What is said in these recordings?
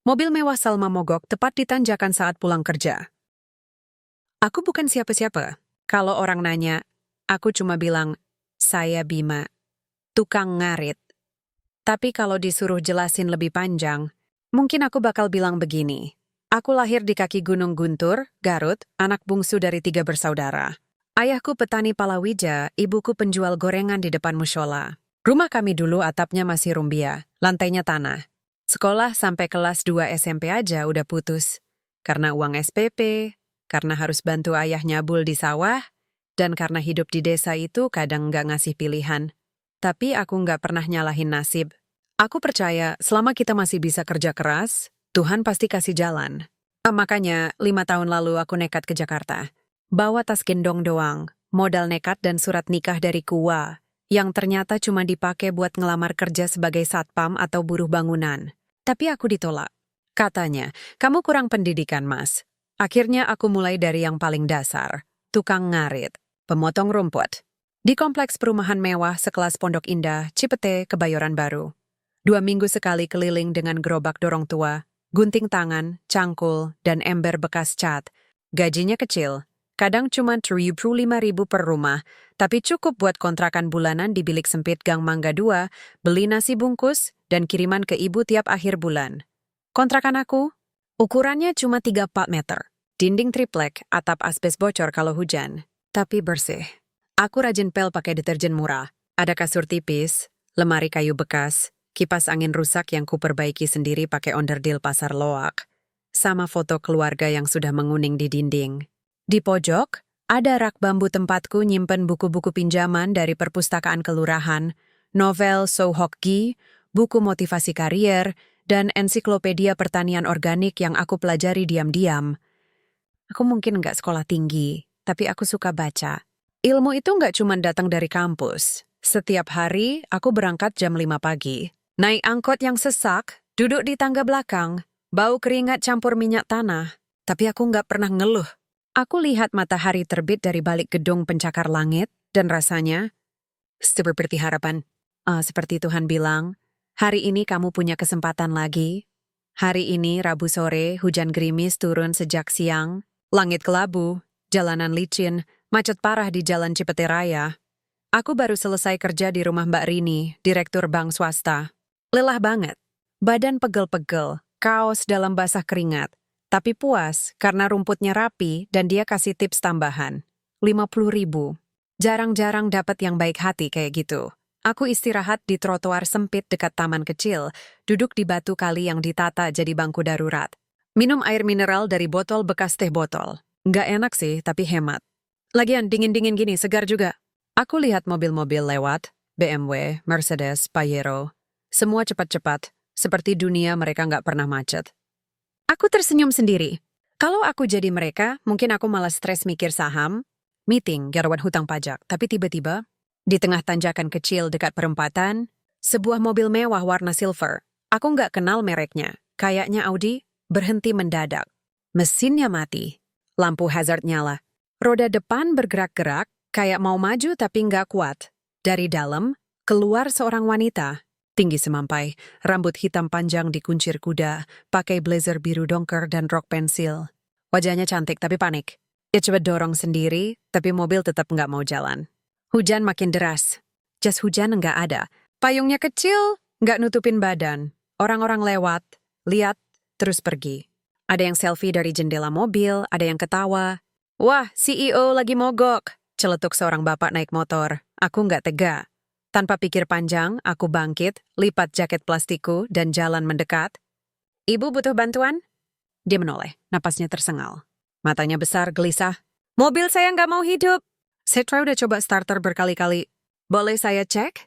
Mobil mewah Salma mogok tepat di tanjakan saat pulang kerja. Aku bukan siapa-siapa. Kalau orang nanya, aku cuma bilang, saya Bima, tukang ngarit. Tapi kalau disuruh jelasin lebih panjang, mungkin aku bakal bilang begini. Aku lahir di kaki Gunung Guntur, Garut, anak bungsu dari 3 bersaudara. Ayahku petani palawija, ibuku penjual gorengan di depan musyola. Rumah kami dulu atapnya masih rumbia, lantainya tanah. Sekolah sampai kelas 2 SMP aja udah putus. Karena uang SPP, karena harus bantu ayah nyabul di sawah, dan karena hidup di desa itu kadang nggak ngasih pilihan. Tapi aku nggak pernah nyalahin nasib. Aku percaya selama kita masih bisa kerja keras, Tuhan pasti kasih jalan. Makanya 5 tahun lalu aku nekat ke Jakarta. Bawa tas gendong doang, modal nekat dan surat nikah dari Kua, yang ternyata cuma dipakai buat ngelamar kerja sebagai satpam atau buruh bangunan. Tapi aku ditolak. Katanya, kamu kurang pendidikan, Mas. Akhirnya aku mulai dari yang paling dasar, tukang ngarit, pemotong rumput. Di kompleks perumahan mewah sekelas Pondok Indah, Cipete, Kebayoran Baru. 2 minggu sekali keliling dengan gerobak dorong tua, gunting tangan, cangkul, dan ember bekas cat. Gajinya kecil, kadang cuma 35.000 per rumah, tapi cukup buat kontrakan bulanan di bilik sempit Gang Mangga 2, beli nasi bungkus, dan kiriman ke ibu tiap akhir bulan. Kontrakan aku, ukurannya cuma 3-4 meter. Dinding triplek, atap asbes bocor kalau hujan. Tapi bersih. Aku rajin pel pakai deterjen murah. Ada kasur tipis, lemari kayu bekas, kipas angin rusak yang kuperbaiki sendiri pakai onderdil pasar loak, sama foto keluarga yang sudah menguning di dinding. Di pojok, ada rak bambu tempatku nyimpen buku-buku pinjaman dari perpustakaan kelurahan, novel Sohokgi, buku motivasi karier, dan ensiklopedia pertanian organik yang aku pelajari diam-diam. Aku mungkin nggak sekolah tinggi, tapi aku suka baca. Ilmu itu nggak cuma datang dari kampus. Setiap hari, aku berangkat jam 5 pagi. Naik angkot yang sesak, duduk di tangga belakang, bau keringat campur minyak tanah. Tapi aku nggak pernah ngeluh. Aku lihat matahari terbit dari balik gedung pencakar langit, dan rasanya seperti harapan. Seperti Tuhan bilang, hari ini kamu punya kesempatan lagi. Hari ini, Rabu sore, hujan gerimis turun sejak siang, langit kelabu, jalanan licin, macet parah di Jalan Cipete Raya. Aku baru selesai kerja di rumah Mbak Rini, direktur bank swasta. Lelah banget. Badan pegel-pegel, kaos dalam basah keringat. Tapi puas karena rumputnya rapi dan dia kasih tips tambahan. 50.000. Jarang-jarang dapat yang baik hati kayak gitu. Aku istirahat di trotoar sempit dekat taman kecil, duduk di batu kali yang ditata jadi bangku darurat. Minum air mineral dari botol bekas teh botol. Nggak enak sih, tapi hemat. Lagian dingin-dingin gini, segar juga. Aku lihat mobil-mobil lewat, BMW, Mercedes, Pajero. Semua cepat-cepat, seperti dunia mereka nggak pernah macet. Aku tersenyum sendiri. Kalau aku jadi mereka, mungkin aku malah stres mikir saham, meeting, garawan hutang pajak. Tapi tiba-tiba, di tengah tanjakan kecil dekat perempatan, sebuah mobil mewah warna silver. Aku nggak kenal mereknya. Kayaknya Audi, berhenti mendadak. Mesinnya mati. Lampu hazard nyala. Roda depan bergerak-gerak, kayak mau maju tapi nggak kuat. Dari dalam, keluar seorang wanita. Tinggi semampai, rambut hitam panjang dikuncir kuda, pakai blazer biru dongker dan rok pensil. Wajahnya cantik tapi panik. Dia coba dorong sendiri, tapi mobil tetap nggak mau jalan. Hujan makin deras. Jas hujan nggak ada. Payungnya kecil, nggak nutupin badan. Orang-orang lewat, lihat, terus pergi. Ada yang selfie dari jendela mobil, ada yang ketawa. Wah, CEO lagi mogok, celetuk seorang bapak naik motor. Aku nggak tega. Tanpa pikir panjang, aku bangkit, lipat jaket plastikku, dan jalan mendekat. Ibu butuh bantuan? Dia menoleh, napasnya tersengal. Matanya besar, gelisah. Mobil saya nggak mau hidup. Saya udah coba starter berkali-kali. Boleh saya cek?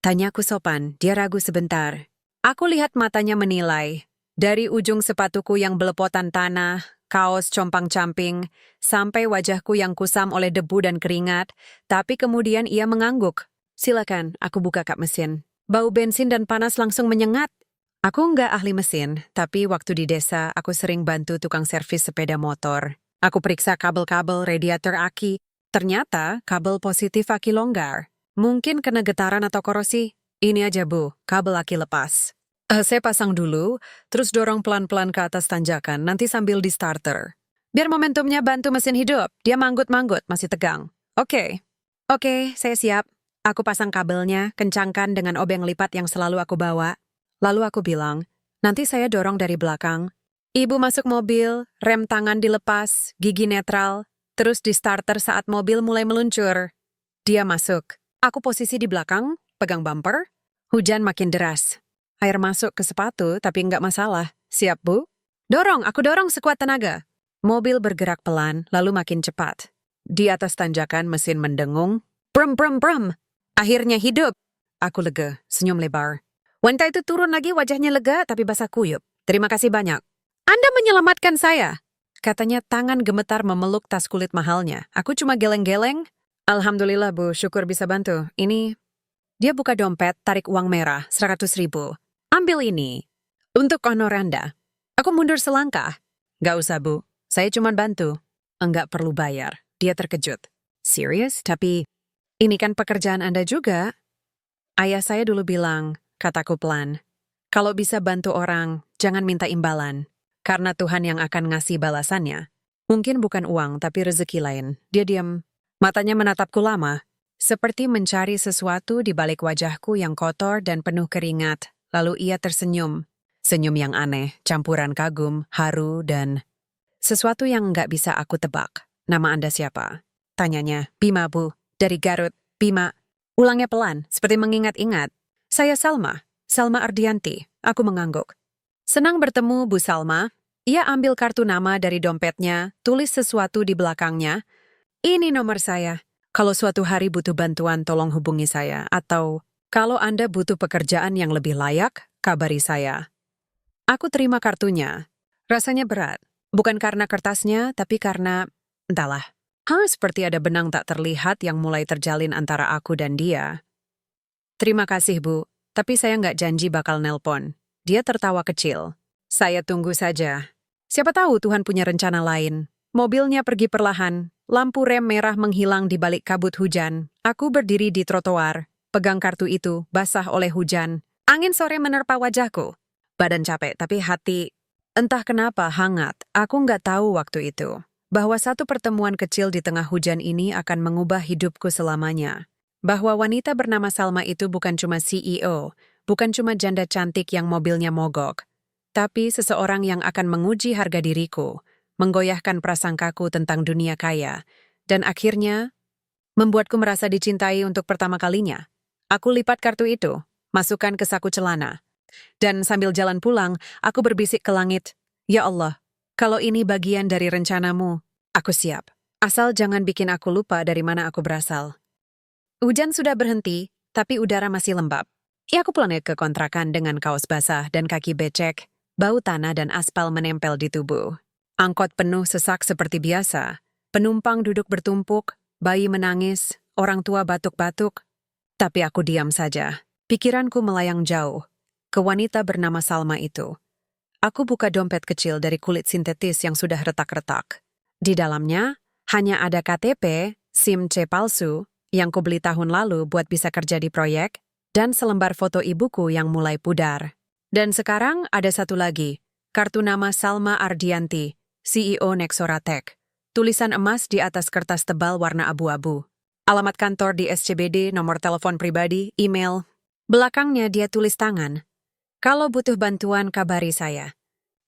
Tanyaku sopan, dia ragu sebentar. Aku lihat matanya menilai. Dari ujung sepatuku yang belepotan tanah, kaos compang-camping, sampai wajahku yang kusam oleh debu dan keringat, tapi kemudian ia mengangguk. Silakan, aku buka kap mesin. Bau bensin dan panas langsung menyengat. Aku nggak ahli mesin, tapi waktu di desa aku sering bantu tukang servis sepeda motor. Aku periksa kabel-kabel radiator aki. Ternyata kabel positif aki longgar. Mungkin kena getaran atau korosi. Ini aja Bu, kabel aki lepas. Saya pasang dulu, terus dorong pelan-pelan ke atas tanjakan, nanti sambil di starter. Biar momentumnya bantu mesin hidup, dia manggut-manggut, masih tegang. Oke. Oke, saya siap. Aku pasang kabelnya, kencangkan dengan obeng lipat yang selalu aku bawa. Lalu aku bilang, nanti saya dorong dari belakang. Ibu masuk mobil, rem tangan dilepas, gigi netral, terus di starter saat mobil mulai meluncur. Dia masuk. Aku posisi di belakang, pegang bumper. Hujan makin deras. Air masuk ke sepatu, tapi nggak masalah. Siap, Bu? Dorong, aku dorong sekuat tenaga. Mobil bergerak pelan, lalu makin cepat. Di atas tanjakan mesin mendengung. Brum, brum, brum. Akhirnya hidup. Aku lega, senyum lebar. Wanita itu turun lagi, wajahnya lega tapi basah kuyup. Terima kasih banyak. Anda menyelamatkan saya. Katanya tangan gemetar memeluk tas kulit mahalnya. Aku cuma geleng-geleng. Alhamdulillah, Bu, syukur bisa bantu. Ini... Dia buka dompet, tarik uang merah, 100.000. Ambil ini. Untuk honor Anda. Aku mundur selangkah. Gak usah, Bu. Saya cuma bantu. Enggak perlu bayar. Dia terkejut. Serius? Tapi ini kan pekerjaan Anda juga. Ayah saya dulu bilang, kataku pelan, kalau bisa bantu orang, jangan minta imbalan. Karena Tuhan yang akan ngasih balasannya. Mungkin bukan uang, tapi rezeki lain. Dia diam. Matanya menatapku lama. Seperti mencari sesuatu di balik wajahku yang kotor dan penuh keringat. Lalu ia tersenyum. Senyum yang aneh, campuran kagum, haru, dan sesuatu yang nggak bisa aku tebak. Nama Anda siapa? Tanyanya. Bima, Bu. Dari Garut. Bima. Ulangnya pelan, seperti mengingat-ingat. Saya Salma. Salma Ardianti. Aku mengangguk. Senang bertemu, Bu Salma. Ia ambil kartu nama dari dompetnya, tulis sesuatu di belakangnya. Ini nomor saya. Kalau suatu hari butuh bantuan, tolong hubungi saya. Atau, kalau Anda butuh pekerjaan yang lebih layak, kabari saya. Aku terima kartunya. Rasanya berat. Bukan karena kertasnya, tapi karena, entahlah. Seperti ada benang tak terlihat yang mulai terjalin antara aku dan dia. Terima kasih, Bu. Tapi saya nggak janji bakal nelpon. Dia tertawa kecil. Saya tunggu saja. Siapa tahu Tuhan punya rencana lain. Mobilnya pergi perlahan. Lampu rem merah menghilang di balik kabut hujan. Aku berdiri di trotoar, pegang kartu itu, basah oleh hujan. Angin sore menerpa wajahku. Badan capek, tapi hati, entah kenapa hangat. Aku nggak tahu waktu itu, bahwa satu pertemuan kecil di tengah hujan ini akan mengubah hidupku selamanya. Bahwa wanita bernama Salma itu bukan cuma CEO, bukan cuma janda cantik yang mobilnya mogok, tapi seseorang yang akan menguji harga diriku, menggoyahkan prasangkaku tentang dunia kaya, dan akhirnya membuatku merasa dicintai untuk pertama kalinya. Aku lipat kartu itu, masukkan ke saku celana. Dan sambil jalan pulang, aku berbisik ke langit, Ya Allah, kalau ini bagian dari rencanamu, aku siap. Asal jangan bikin aku lupa dari mana aku berasal. Hujan sudah berhenti, tapi udara masih lembab. Aku pulang ke kontrakan dengan kaos basah dan kaki becek, bau tanah dan aspal menempel di tubuh. Angkot penuh sesak seperti biasa. Penumpang duduk bertumpuk, bayi menangis, orang tua batuk-batuk. Tapi aku diam saja. Pikiranku melayang jauh. Ke wanita bernama Salma itu. Aku buka dompet kecil dari kulit sintetis yang sudah retak-retak. Di dalamnya, hanya ada KTP, SIM C palsu, yang kubeli tahun lalu buat bisa kerja di proyek, dan selembar foto ibuku yang mulai pudar. Dan sekarang ada satu lagi, kartu nama Salma Ardianti, CEO Nexoratek. Tulisan emas di atas kertas tebal warna abu-abu. Alamat kantor di SCBD, nomor telepon pribadi, email. Belakangnya dia tulis tangan. Kalau butuh bantuan, kabari saya.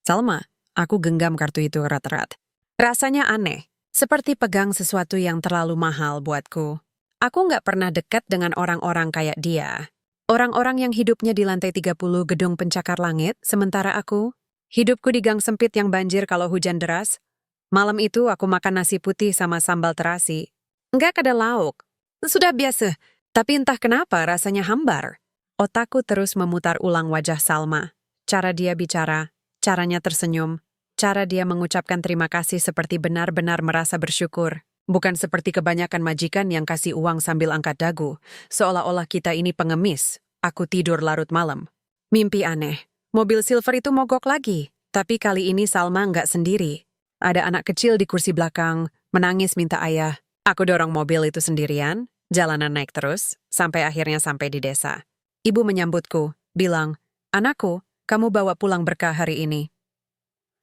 Salma, aku genggam kartu itu erat-erat. Rasanya aneh, seperti pegang sesuatu yang terlalu mahal buatku. Aku nggak pernah dekat dengan orang-orang kayak dia. Orang-orang yang hidupnya di lantai 30 gedung pencakar langit, sementara aku, hidupku di gang sempit yang banjir kalau hujan deras. Malam itu aku makan nasi putih sama sambal terasi. Nggak ada lauk. Sudah biasa, tapi entah kenapa rasanya hambar. Otakku terus memutar ulang wajah Salma. Cara dia bicara, caranya tersenyum, cara dia mengucapkan terima kasih seperti benar-benar merasa bersyukur. Bukan seperti kebanyakan majikan yang kasih uang sambil angkat dagu, seolah-olah kita ini pengemis. Aku tidur larut malam. Mimpi aneh. Mobil silver itu mogok lagi, tapi kali ini Salma nggak sendiri. Ada anak kecil di kursi belakang, menangis minta ayah. Aku dorong mobil itu sendirian, jalanan naik terus, sampai akhirnya sampai di desa. Ibu menyambutku, bilang, "Anakku, kamu bawa pulang berkah hari ini.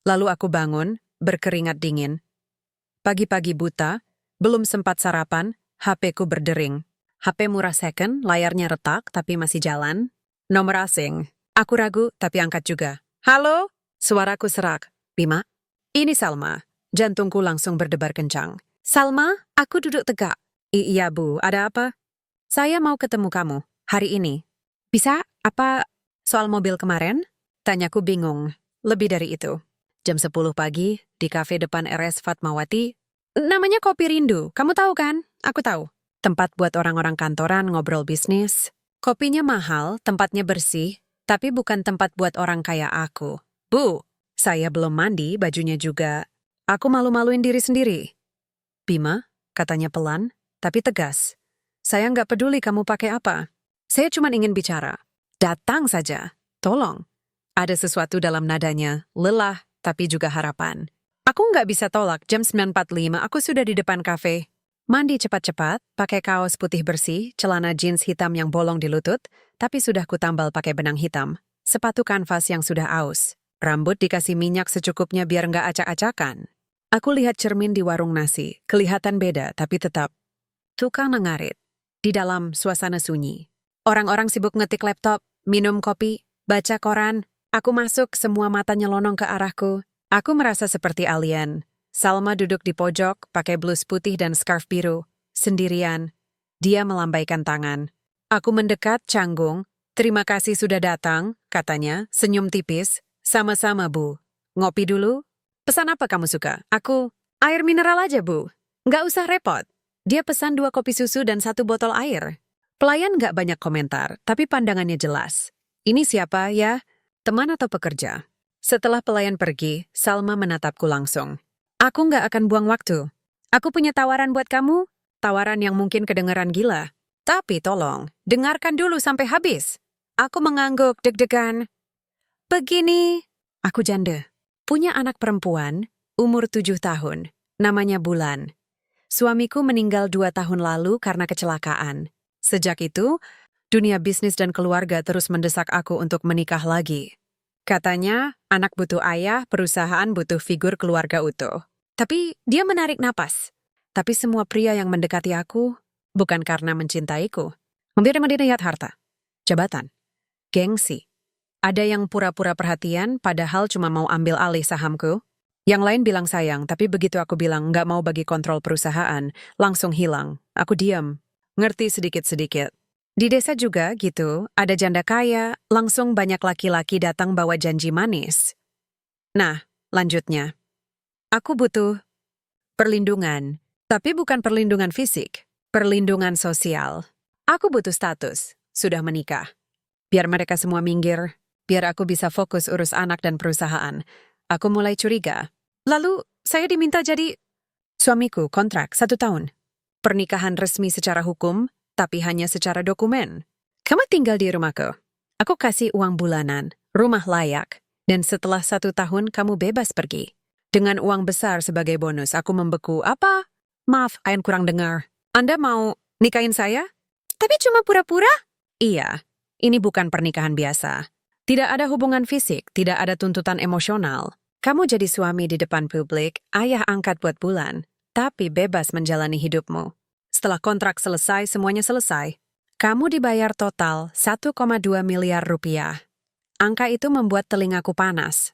Lalu aku bangun, berkeringat dingin. Pagi-pagi buta, belum sempat sarapan, HP-ku berdering. HP murah second, layarnya retak tapi masih jalan. Nomor asing. Aku ragu tapi angkat juga. Halo? Suaraku serak. Bima? Ini Salma. Jantungku langsung berdebar kencang. Salma, aku duduk tegak. Iya Bu, ada apa? Saya mau ketemu kamu, hari ini. Bisa? Apa soal mobil kemarin? Tanyaku bingung. Lebih dari itu. Jam 10 pagi, di kafe depan RS Fatmawati. Namanya Kopi Rindu, kamu tahu kan? Aku tahu. Tempat buat orang-orang kantoran ngobrol bisnis. Kopinya mahal, tempatnya bersih, tapi bukan tempat buat orang kayak aku. Bu, saya belum mandi, bajunya juga. Aku malu-maluin diri sendiri. Bima, katanya pelan, tapi tegas. Saya nggak peduli kamu pakai apa. Saya cuma ingin bicara. Datang saja. Tolong. Ada sesuatu dalam nadanya, lelah, tapi juga harapan. Aku nggak bisa tolak, jam 9.45 aku sudah di depan kafe. Mandi cepat-cepat, pakai kaos putih bersih, celana jeans hitam yang bolong di lutut, tapi sudah kutambal pakai benang hitam. Sepatu kanvas yang sudah aus. Rambut dikasih minyak secukupnya biar nggak acak-acakan. Aku lihat cermin di warung nasi, kelihatan beda tapi tetap. Tukang nengarit. Di dalam suasana sunyi. Orang-orang sibuk ngetik laptop, minum kopi, baca koran. Aku masuk, semua mata nyelonong ke arahku. Aku merasa seperti alien. Salma duduk di pojok, pakai blus putih dan scarf biru. Sendirian. Dia melambaikan tangan. Aku mendekat, canggung. Terima kasih sudah datang, katanya, senyum tipis. Sama-sama, Bu. Ngopi dulu? Pesan apa kamu suka? Aku, air mineral aja, Bu. Nggak usah repot. Dia pesan 2 kopi susu dan 1 botol air. Pelayan nggak banyak komentar, tapi pandangannya jelas. Ini siapa, ya? Teman atau pekerja? Setelah pelayan pergi, Salma menatapku langsung. Aku nggak akan buang waktu. Aku punya tawaran buat kamu. Tawaran yang mungkin kedengeran gila. Tapi tolong, dengarkan dulu sampai habis. Aku mengangguk deg-degan. Begini, aku janda. Punya anak perempuan, umur 7 tahun. Namanya Bulan. Suamiku meninggal 2 tahun lalu karena kecelakaan. Sejak itu, dunia bisnis dan keluarga terus mendesak aku untuk menikah lagi. Katanya, anak butuh ayah, perusahaan butuh figur keluarga utuh. Tapi dia menarik napas. Tapi semua pria yang mendekati aku bukan karena mencintaiku. Memberi lihat harta, jabatan, gengsi. Ada yang pura-pura perhatian padahal cuma mau ambil alih sahamku. Yang lain bilang sayang, tapi begitu aku bilang nggak mau bagi kontrol perusahaan, langsung hilang. Aku diam, ngerti sedikit-sedikit. Di desa juga gitu, ada janda kaya, langsung banyak laki-laki datang bawa janji manis. Nah, lanjutnya. Aku butuh perlindungan, tapi bukan perlindungan fisik, perlindungan sosial. Aku butuh status, sudah menikah. Biar mereka semua minggir, biar aku bisa fokus urus anak dan perusahaan. Aku mulai curiga. Lalu, saya diminta jadi suamiku kontrak 1 tahun. Pernikahan resmi secara hukum, tapi hanya secara dokumen. Kamu tinggal di rumahku. Aku kasih uang bulanan, rumah layak, dan setelah 1 tahun kamu bebas pergi. Dengan uang besar sebagai bonus, aku membeku. Apa? Maaf, Ayan kurang dengar. Anda mau nikahin saya? Tapi cuma pura-pura? Iya, ini bukan pernikahan biasa. Tidak ada hubungan fisik, tidak ada tuntutan emosional. Kamu jadi suami di depan publik, ayah angkat buat Bulan, tapi bebas menjalani hidupmu. Setelah kontrak selesai, semuanya selesai. Kamu dibayar total 1,2 miliar rupiah. Angka itu membuat telingaku panas.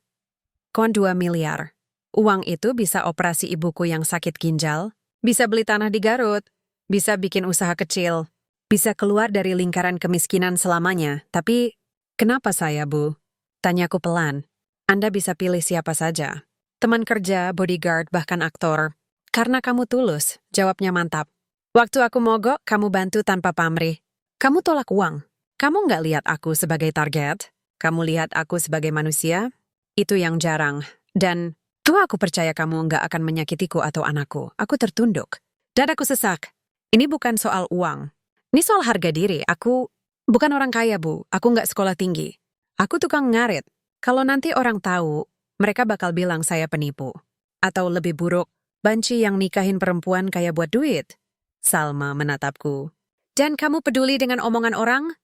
2 miliar. Uang itu bisa operasi ibuku yang sakit ginjal, bisa beli tanah di Garut, bisa bikin usaha kecil, bisa keluar dari lingkaran kemiskinan selamanya. Tapi, kenapa saya, Bu? Tanyaku pelan. Anda bisa pilih siapa saja. Teman kerja, bodyguard, bahkan aktor. Karena kamu tulus, jawabnya mantap. Waktu aku mogok, kamu bantu tanpa pamrih. Kamu tolak uang. Kamu nggak lihat aku sebagai target. Kamu lihat aku sebagai manusia. Itu yang jarang. Dan aku percaya kamu nggak akan menyakitiku atau anakku. Aku tertunduk. Dadaku sesak. Ini bukan soal uang. Ini soal harga diri. Aku bukan orang kaya, Bu. Aku nggak sekolah tinggi. Aku tukang ngarit. Kalau nanti orang tahu, mereka bakal bilang saya penipu. Atau lebih buruk, banci yang nikahin perempuan kaya buat duit. Salma menatapku. Dan kamu peduli dengan omongan orang?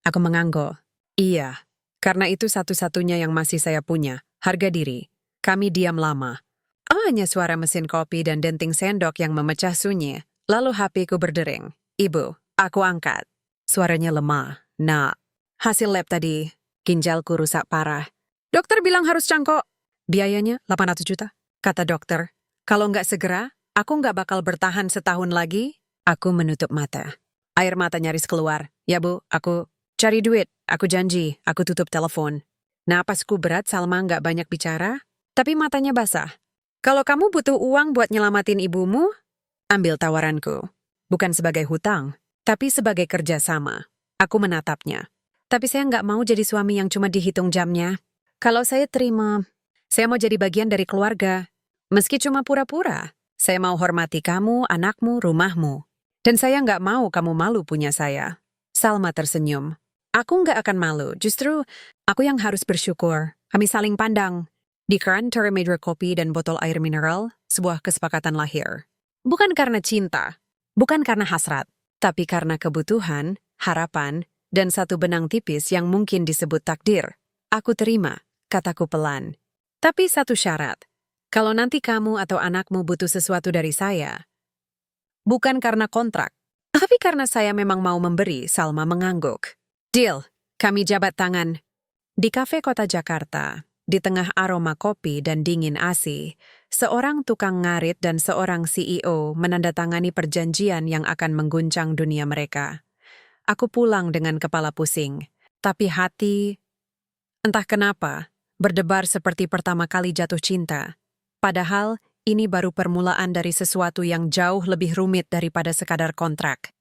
Aku mengangguk. Iya. Karena itu satu-satunya yang masih saya punya, harga diri. Kami diam lama. Hanya suara mesin kopi dan denting sendok yang memecah sunyi. Lalu HP-ku berdering. Ibu, aku angkat. Suaranya lemah. Nak, hasil lab tadi, ginjalku rusak parah. Dokter bilang harus cangkok. Biayanya 800 juta, kata dokter. Kalau nggak segera, aku nggak bakal bertahan setahun lagi. Aku menutup mata. Air mata nyaris keluar. Ya bu, aku cari duit. Aku janji, aku tutup telepon. Napasku berat, Salma nggak banyak bicara, tapi matanya basah. Kalau kamu butuh uang buat nyelamatin ibumu, ambil tawaranku. Bukan sebagai hutang, tapi sebagai kerjasama. Aku menatapnya. Tapi saya nggak mau jadi suami yang cuma dihitung jamnya. Kalau saya terima, saya mau jadi bagian dari keluarga. Meski cuma pura-pura, saya mau hormati kamu, anakmu, rumahmu. Dan saya nggak mau kamu malu punya saya. Salma tersenyum. Aku nggak akan malu, justru aku yang harus bersyukur. Kami saling pandang. Di keran termeja kopi dan botol air mineral, sebuah kesepakatan lahir. Bukan karena cinta, bukan karena hasrat, tapi karena kebutuhan, harapan, dan satu benang tipis yang mungkin disebut takdir. Aku terima, kataku pelan. Tapi satu syarat, kalau nanti kamu atau anakmu butuh sesuatu dari saya, bukan karena kontrak, tapi karena saya memang mau memberi, Salma mengangguk. Deal, kami jabat tangan. Di kafe kota Jakarta, di tengah aroma kopi dan dingin AC, seorang tukang ngarit dan seorang CEO menandatangani perjanjian yang akan mengguncang dunia mereka. Aku pulang dengan kepala pusing, tapi hati, entah kenapa, berdebar seperti pertama kali jatuh cinta. Padahal, ini baru permulaan dari sesuatu yang jauh lebih rumit daripada sekadar kontrak.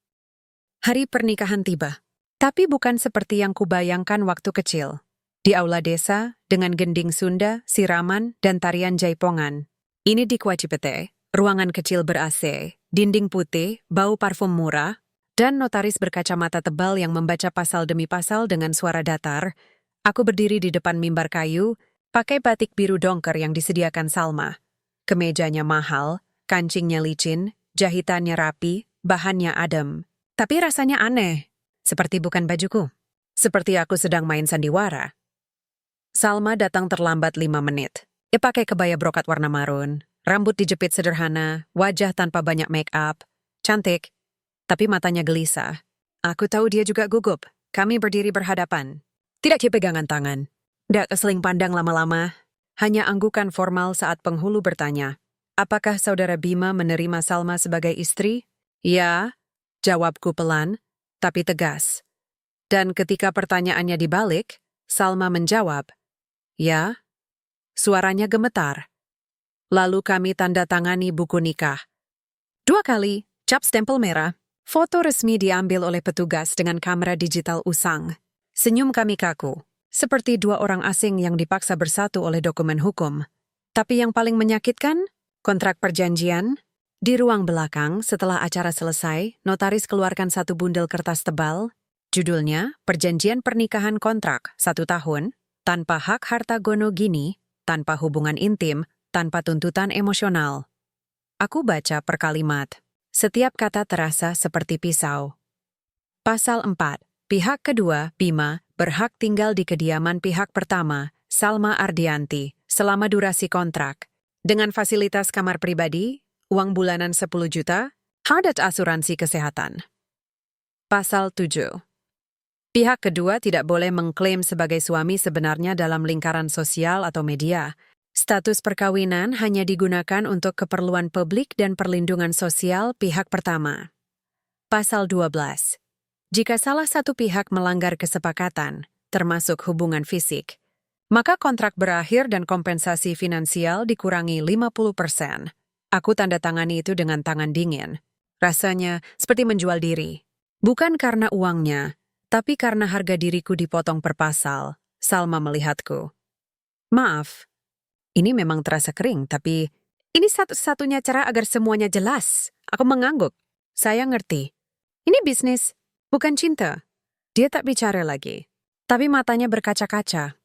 Hari pernikahan tiba, tapi bukan seperti yang kubayangkan waktu kecil. Di aula desa, dengan gending Sunda, siraman, dan tarian jaipongan. Ini di Kuacipete, ruangan kecil ber-AC, dinding putih, bau parfum murah, dan notaris berkacamata tebal yang membaca pasal demi pasal dengan suara datar. Aku berdiri di depan mimbar kayu, pakai batik biru dongker yang disediakan Salma. Kemejanya mahal, kancingnya licin, jahitannya rapi, bahannya adem. Tapi rasanya aneh, seperti bukan bajuku. Seperti aku sedang main sandiwara. Salma datang terlambat 5 menit. Ia pakai kebaya brokat warna marun, rambut dijepit sederhana, wajah tanpa banyak make-up. Cantik, tapi matanya gelisah. Aku tahu dia juga gugup. Kami berdiri berhadapan. Tidak pegangan tangan. Tidak keseling pandang lama-lama. Hanya anggukan formal saat penghulu bertanya, apakah saudara Bima menerima Salma sebagai istri? Ya, jawabku pelan, tapi tegas. Dan ketika pertanyaannya dibalik, Salma menjawab, ya. Suaranya gemetar. Lalu kami tanda tangani buku nikah. 2 kali, cap stempel merah. Foto resmi diambil oleh petugas dengan kamera digital usang. Senyum kami kaku, seperti 2 orang asing yang dipaksa bersatu oleh dokumen hukum. Tapi yang paling menyakitkan, kontrak perjanjian. Di ruang belakang, setelah acara selesai, notaris keluarkan 1 bundel kertas tebal. Judulnya, Perjanjian Pernikahan Kontrak 1 tahun, tanpa hak harta gono gini, tanpa hubungan intim, tanpa tuntutan emosional. Aku baca per kalimat. Setiap kata terasa seperti pisau. Pasal 4. Pihak kedua, Bima, berhak tinggal di kediaman pihak pertama, Salma Ardianti, selama durasi kontrak. Dengan fasilitas kamar pribadi, uang bulanan 10 juta, hadat asuransi kesehatan. Pasal 7. Pihak kedua tidak boleh mengklaim sebagai suami sebenarnya dalam lingkaran sosial atau media. Status perkawinan hanya digunakan untuk keperluan publik dan perlindungan sosial pihak pertama. Pasal 12. Jika salah satu pihak melanggar kesepakatan, termasuk hubungan fisik, maka kontrak berakhir dan kompensasi finansial dikurangi 50%. Aku tanda tangani itu dengan tangan dingin. Rasanya seperti menjual diri. Bukan karena uangnya, tapi karena harga diriku dipotong per pasal. Salma melihatku. Maaf, ini memang terasa kering, tapi ini satu-satunya cara agar semuanya jelas. Aku mengangguk. Saya ngerti. Ini bisnis, bukan cinta. Dia tak bicara lagi, tapi matanya berkaca-kaca.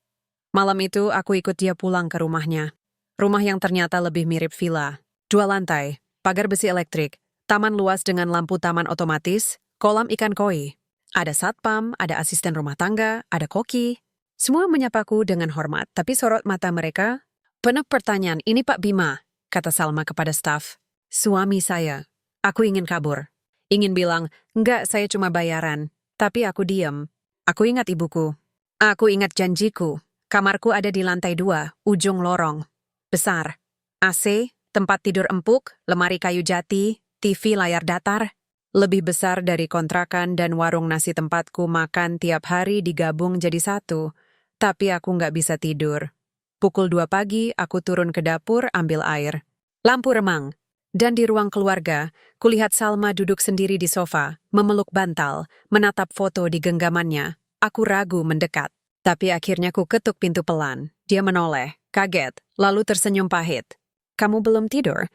Malam itu aku ikut dia pulang ke rumahnya. Rumah yang ternyata lebih mirip villa. 2 lantai, pagar besi elektrik, taman luas dengan lampu taman otomatis, kolam ikan koi. Ada satpam, ada asisten rumah tangga, ada koki. Semua menyapaku dengan hormat, tapi sorot mata mereka penuh pertanyaan. Ini Pak Bima, kata Salma kepada staf. Suami saya. Aku ingin kabur. Ingin bilang, enggak, saya cuma bayaran. Tapi aku diam. Aku ingat ibuku. Aku ingat janjiku. Kamarku ada di lantai 2, ujung lorong. Besar. AC, tempat tidur empuk, lemari kayu jati, TV layar datar. Lebih besar dari kontrakan dan warung nasi tempatku makan tiap hari digabung jadi satu. Tapi aku nggak bisa tidur. Pukul 2 pagi, aku turun ke dapur ambil air. Lampu remang. Dan di ruang keluarga, kulihat Salma duduk sendiri di sofa, memeluk bantal, menatap foto di genggamannya. Aku ragu mendekat. Tapi akhirnya ku ketuk pintu pelan. Dia menoleh, kaget, lalu tersenyum pahit. Kamu belum tidur?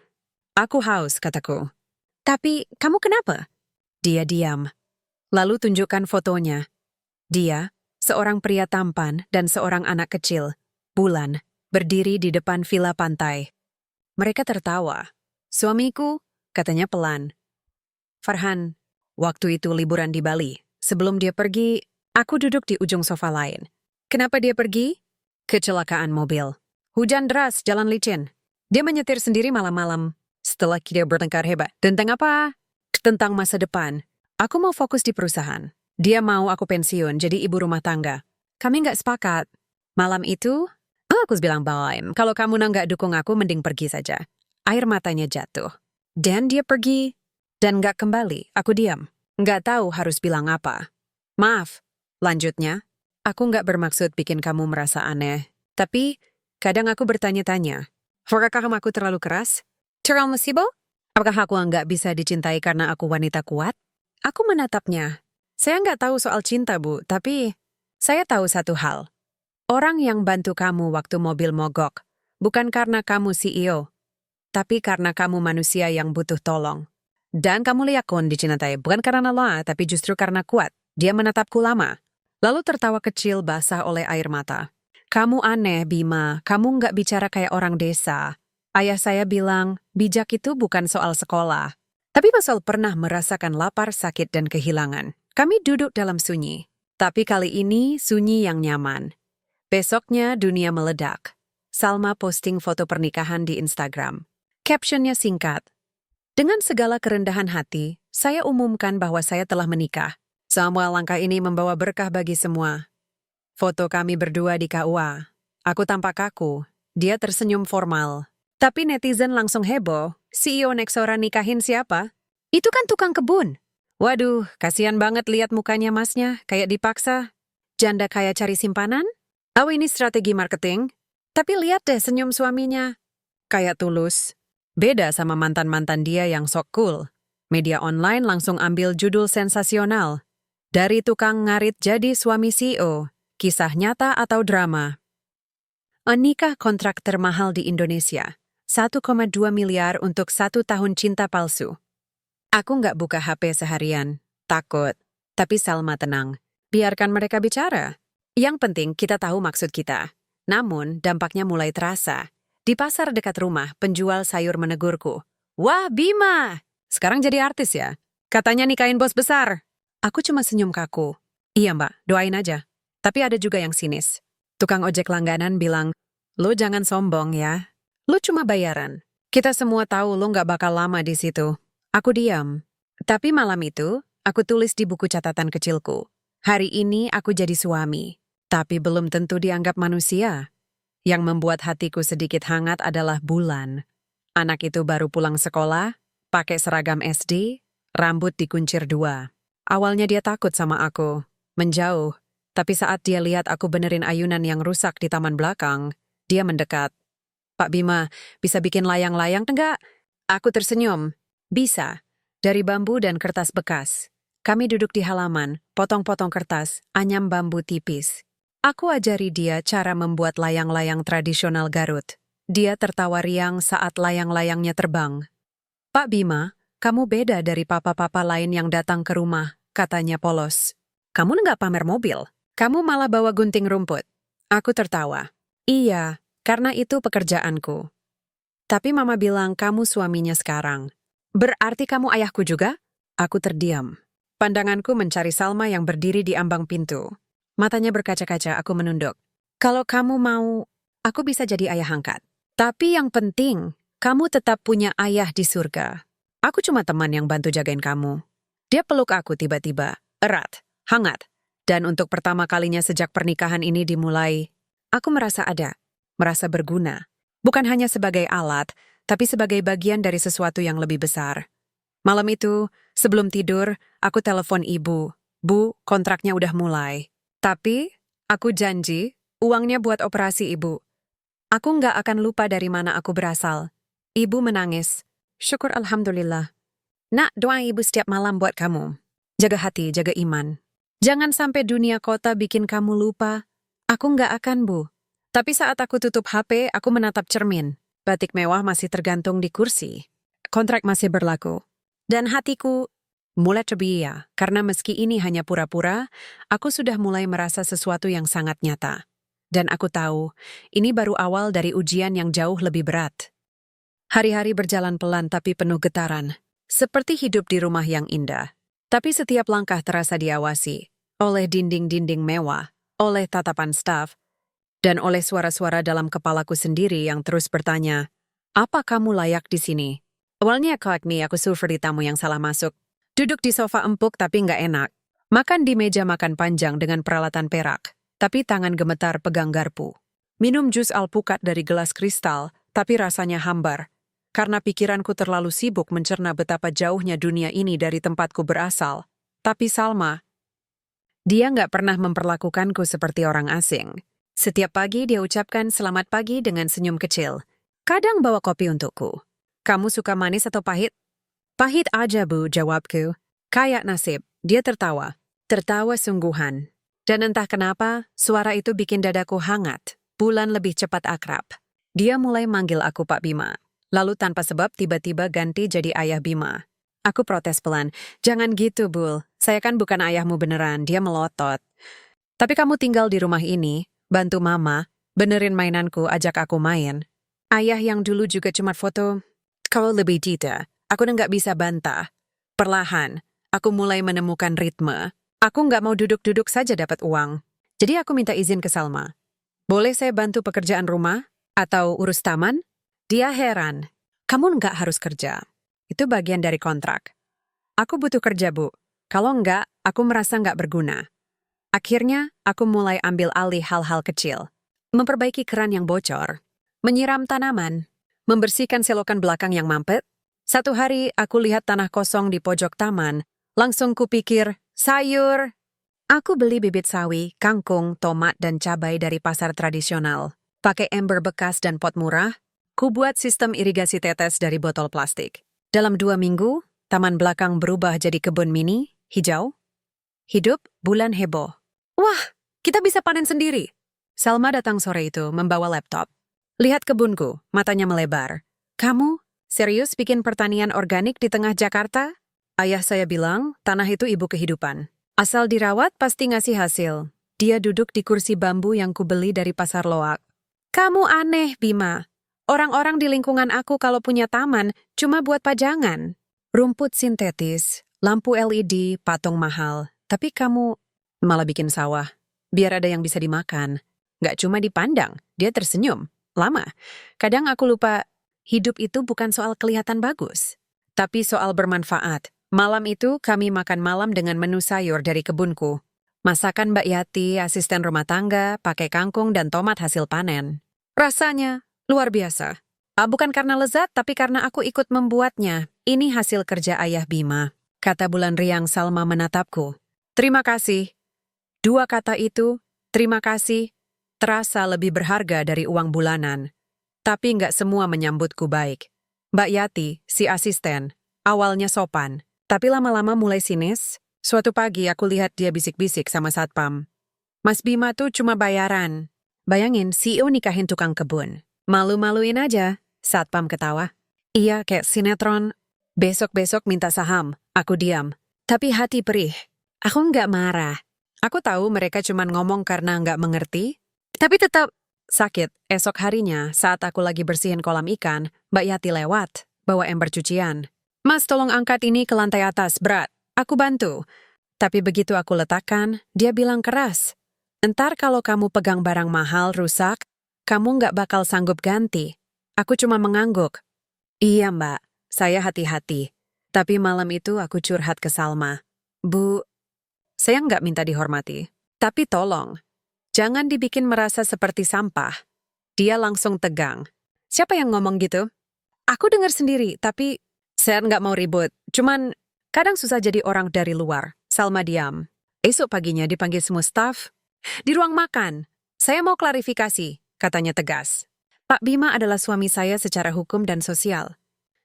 Aku haus, kataku. Tapi, kamu kenapa? Dia diam. Lalu tunjukkan fotonya. Dia, seorang pria tampan dan seorang anak kecil, Bulan, berdiri di depan villa pantai. Mereka tertawa. Suamiku, katanya pelan. Farhan, waktu itu liburan di Bali. Sebelum dia pergi, aku duduk di ujung sofa lain. Kenapa dia pergi? Kecelakaan mobil. Hujan deras, jalan licin. Dia menyetir sendiri malam-malam. Setelah dia bertengkar hebat. Tentang apa? Tentang masa depan. Aku mau fokus di perusahaan. Dia mau aku pensiun jadi ibu rumah tangga. Kami nggak sepakat. Malam itu, aku bilang bawain. Kalau kamu nggak dukung aku, mending pergi saja. Air matanya jatuh. Dan dia pergi. Dan nggak kembali. Aku diam. Nggak tahu harus bilang apa. Maaf. Lanjutnya, aku nggak bermaksud bikin kamu merasa aneh. Tapi, kadang aku bertanya-tanya. Apakah aku terlalu keras? Terlalu sibuk? Apakah aku nggak bisa dicintai karena aku wanita kuat? Aku menatapnya. Saya nggak tahu soal cinta, Bu, tapi saya tahu satu hal. Orang yang bantu kamu waktu mobil mogok, bukan karena kamu CEO, tapi karena kamu manusia yang butuh tolong. Dan kamu liakon dicintai, bukan karena lelah, tapi justru karena kuat. Dia menatapku lama, lalu tertawa kecil basah oleh air mata. Kamu aneh, Bima, kamu nggak bicara kayak orang desa. Ayah saya bilang, bijak itu bukan soal sekolah, tapi soal pernah merasakan lapar, sakit, dan kehilangan. Kami duduk dalam sunyi, tapi kali ini sunyi yang nyaman. Besoknya dunia meledak. Salma posting foto pernikahan di Instagram. Captionnya singkat. Dengan segala kerendahan hati, saya umumkan bahwa saya telah menikah. Semua langkah ini membawa berkah bagi semua. Foto kami berdua di KUA. Aku tampak kaku. Dia tersenyum formal. Tapi netizen langsung heboh. CEO Nexora nikahin siapa? Itu kan tukang kebun. Waduh, kasihan banget lihat mukanya masnya, kayak dipaksa. Janda kaya cari simpanan? Oh, ini strategi marketing. Tapi lihat deh senyum suaminya. Kayak tulus. Beda sama mantan-mantan dia yang sok cool. Media online langsung ambil judul sensasional. Dari tukang ngarit jadi suami CEO. Kisah nyata atau drama? Nikah kontrak termahal di Indonesia. 1,2 miliar untuk 1 tahun cinta palsu. Aku nggak buka HP seharian. Takut. Tapi Salma tenang. Biarkan mereka bicara. Yang penting kita tahu maksud kita. Namun, dampaknya mulai terasa. Di pasar dekat rumah, penjual sayur menegurku. Wah, Bima! Sekarang jadi artis ya? Katanya nikahin bos besar. Aku cuma senyum kaku. Iya mbak, doain aja. Tapi ada juga yang sinis. Tukang ojek langganan bilang, lo jangan sombong ya. Lo cuma bayaran. Kita semua tahu lo nggak bakal lama di situ. Aku diam. Tapi malam itu, aku tulis di buku catatan kecilku. Hari ini aku jadi suami. Tapi belum tentu dianggap manusia. Yang membuat hatiku sedikit hangat adalah Bulan. Anak itu baru pulang sekolah, pakai seragam SD, rambut dikuncir 2. Awalnya dia takut sama aku, menjauh. Tapi saat dia lihat aku benerin ayunan yang rusak di taman belakang, dia mendekat. Pak Bima, bisa bikin layang-layang enggak? Aku tersenyum. Bisa. Dari bambu dan kertas bekas. Kami duduk di halaman, potong-potong kertas, anyam bambu tipis. Aku ajari dia cara membuat layang-layang tradisional Garut. Dia tertawa riang saat layang-layangnya terbang. Pak Bima, kamu beda dari papa-papa lain yang datang ke rumah, katanya polos. Kamu nggak pamer mobil, kamu malah bawa gunting rumput. Aku tertawa. Iya, karena itu pekerjaanku. Tapi mama bilang kamu suaminya sekarang. Berarti kamu ayahku juga? Aku terdiam. Pandanganku mencari Salma yang berdiri di ambang pintu. Matanya berkaca-kaca, aku menunduk. Kalau kamu mau, aku bisa jadi ayah angkat. Tapi yang penting, kamu tetap punya ayah di surga. Aku cuma teman yang bantu jagain kamu. Dia peluk aku tiba-tiba, erat, hangat. Dan untuk pertama kalinya sejak pernikahan ini dimulai, aku merasa ada, merasa berguna. Bukan hanya sebagai alat, tapi sebagai bagian dari sesuatu yang lebih besar. Malam itu, sebelum tidur, aku telepon ibu. Bu, kontraknya udah mulai. Tapi, aku janji, uangnya buat operasi ibu. Aku nggak akan lupa dari mana aku berasal. Ibu menangis. Syukur Alhamdulillah. Nak, doa ibu setiap malam buat kamu. Jaga hati, jaga iman. Jangan sampai dunia kota bikin kamu lupa. Aku nggak akan, Bu. Tapi saat aku tutup HP, aku menatap cermin. Batik mewah masih tergantung di kursi. Kontrak masih berlaku. Dan hatiku mulai terbiaya, karena meski ini hanya pura-pura, aku sudah mulai merasa sesuatu yang sangat nyata. Dan aku tahu, ini baru awal dari ujian yang jauh lebih berat. Hari-hari berjalan pelan tapi penuh getaran, seperti hidup di rumah yang indah. Tapi setiap langkah terasa diawasi, oleh dinding-dinding mewah, oleh tatapan staf, dan oleh suara-suara dalam kepalaku sendiri yang terus bertanya, apa kamu layak di sini? Awalnya aku seperti tamu yang salah masuk. Duduk di sofa empuk tapi nggak enak. Makan di meja makan panjang dengan peralatan perak. Tapi tangan gemetar pegang garpu. Minum jus alpukat dari gelas kristal, tapi rasanya hambar. Karena pikiranku terlalu sibuk mencerna betapa jauhnya dunia ini dari tempatku berasal. Tapi Salma, dia nggak pernah memperlakukanku seperti orang asing. Setiap pagi dia ucapkan selamat pagi dengan senyum kecil. Kadang bawa kopi untukku. Kamu suka manis atau pahit? Pahit aja, Bu, jawabku. Kayak nasib, dia tertawa. Tertawa sungguhan. Dan entah kenapa, suara itu bikin dadaku hangat. Bulan lebih cepat akrab. Dia mulai manggil aku Pak Bima. Lalu tanpa sebab tiba-tiba ganti jadi Ayah Bima. Aku protes pelan. Jangan gitu, Bul. Saya kan bukan ayahmu beneran, dia melotot. Tapi kamu tinggal di rumah ini, bantu Mama, benerin mainanku, ajak aku main. Ayah yang dulu juga cuma foto. Kalau lebih tidak, aku udah nggak bisa bantah. Perlahan, aku mulai menemukan ritme. Aku nggak mau duduk-duduk saja dapat uang. Jadi aku minta izin ke Salma. Boleh saya bantu pekerjaan rumah? Atau urus taman? Dia heran. Kamu nggak harus kerja. Itu bagian dari kontrak. Aku butuh kerja, Bu. Kalau nggak, aku merasa nggak berguna. Akhirnya, aku mulai ambil alih hal-hal kecil. Memperbaiki keran yang bocor. Menyiram tanaman. Membersihkan selokan belakang yang mampet. Satu hari, aku lihat tanah kosong di pojok taman. Langsung kupikir, sayur. Aku beli bibit sawi, kangkung, tomat, dan cabai dari pasar tradisional. Pakai ember bekas dan pot murah, ku buat sistem irigasi tetes dari botol plastik. Dalam 2 minggu, taman belakang berubah jadi kebun mini, hijau. Hidup bulan heboh. Wah, kita bisa panen sendiri. Salma datang sore itu membawa laptop. Lihat kebunku, matanya melebar. Kamu serius bikin pertanian organik di tengah Jakarta? Ayah saya bilang, tanah itu ibu kehidupan. Asal dirawat pasti ngasih hasil. Dia duduk di kursi bambu yang kubeli dari pasar loak. Kamu aneh, Bima. Orang-orang di lingkungan aku kalau punya taman cuma buat pajangan. Rumput sintetis, lampu LED, patung mahal. Tapi kamu malah bikin sawah. Biar ada yang bisa dimakan. Nggak cuma dipandang, dia tersenyum. Lama. Kadang aku lupa, hidup itu bukan soal kelihatan bagus. Tapi soal bermanfaat. Malam itu kami makan malam dengan menu sayur dari kebunku. Masakan Mbak Yati, asisten rumah tangga, pakai kangkung dan tomat hasil panen. Rasanya luar biasa. Bukan karena lezat, tapi karena aku ikut membuatnya. Ini hasil kerja Ayah Bima. Kata bulan riang Salma menatapku. Terima kasih. 2 kata itu, terima kasih, terasa lebih berharga dari uang bulanan. Tapi nggak semua menyambutku baik. Mbak Yati, si asisten, awalnya sopan. Tapi lama-lama mulai sinis. Suatu pagi aku lihat dia bisik-bisik sama satpam. Mas Bima tuh cuma bayaran. Bayangin CEO nikahin tukang kebun. Malu-maluin aja. Satpam ketawa. Iya, kayak sinetron. Besok-besok minta saham. Aku diam. Tapi hati perih. Aku nggak marah. Aku tahu mereka cuma ngomong karena nggak mengerti. Tapi tetap sakit. Esok harinya, saat aku lagi bersihin kolam ikan, Mbak Yati lewat, bawa ember cucian. Mas, tolong angkat ini ke lantai atas, berat. Aku bantu. Tapi begitu aku letakkan, dia bilang keras. Entar kalau kamu pegang barang mahal rusak, kamu nggak bakal sanggup ganti. Aku cuma mengangguk. Iya mbak, saya hati-hati. Tapi malam itu aku curhat ke Salma. Bu, saya nggak minta dihormati. Tapi tolong, jangan dibikin merasa seperti sampah. Dia langsung tegang. Siapa yang ngomong gitu? Aku dengar sendiri, tapi saya nggak mau ribut. Cuman, kadang susah jadi orang dari luar. Salma diam. Esok paginya dipanggil semua staf. Di ruang makan. Saya mau klarifikasi, katanya tegas. Pak Bima adalah suami saya secara hukum dan sosial.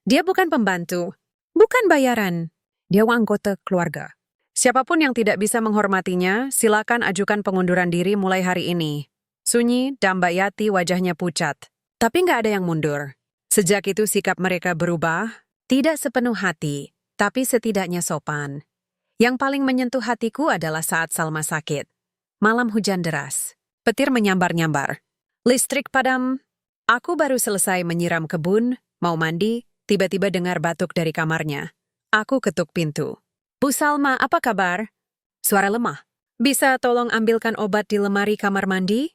Dia bukan pembantu, bukan bayaran. Dia anggota keluarga. Siapapun yang tidak bisa menghormatinya, silakan ajukan pengunduran diri mulai hari ini. Sunyi dan Mbak Yati wajahnya pucat. Tapi nggak ada yang mundur. Sejak itu sikap mereka berubah, tidak sepenuh hati, tapi setidaknya sopan. Yang paling menyentuh hatiku adalah saat Salma sakit. Malam hujan deras. Petir menyambar-nyambar. Listrik padam. Aku baru selesai menyiram kebun, mau mandi, tiba-tiba dengar batuk dari kamarnya. Aku ketuk pintu. Bu Salma, apa kabar? Suara lemah. Bisa tolong ambilkan obat di lemari kamar mandi?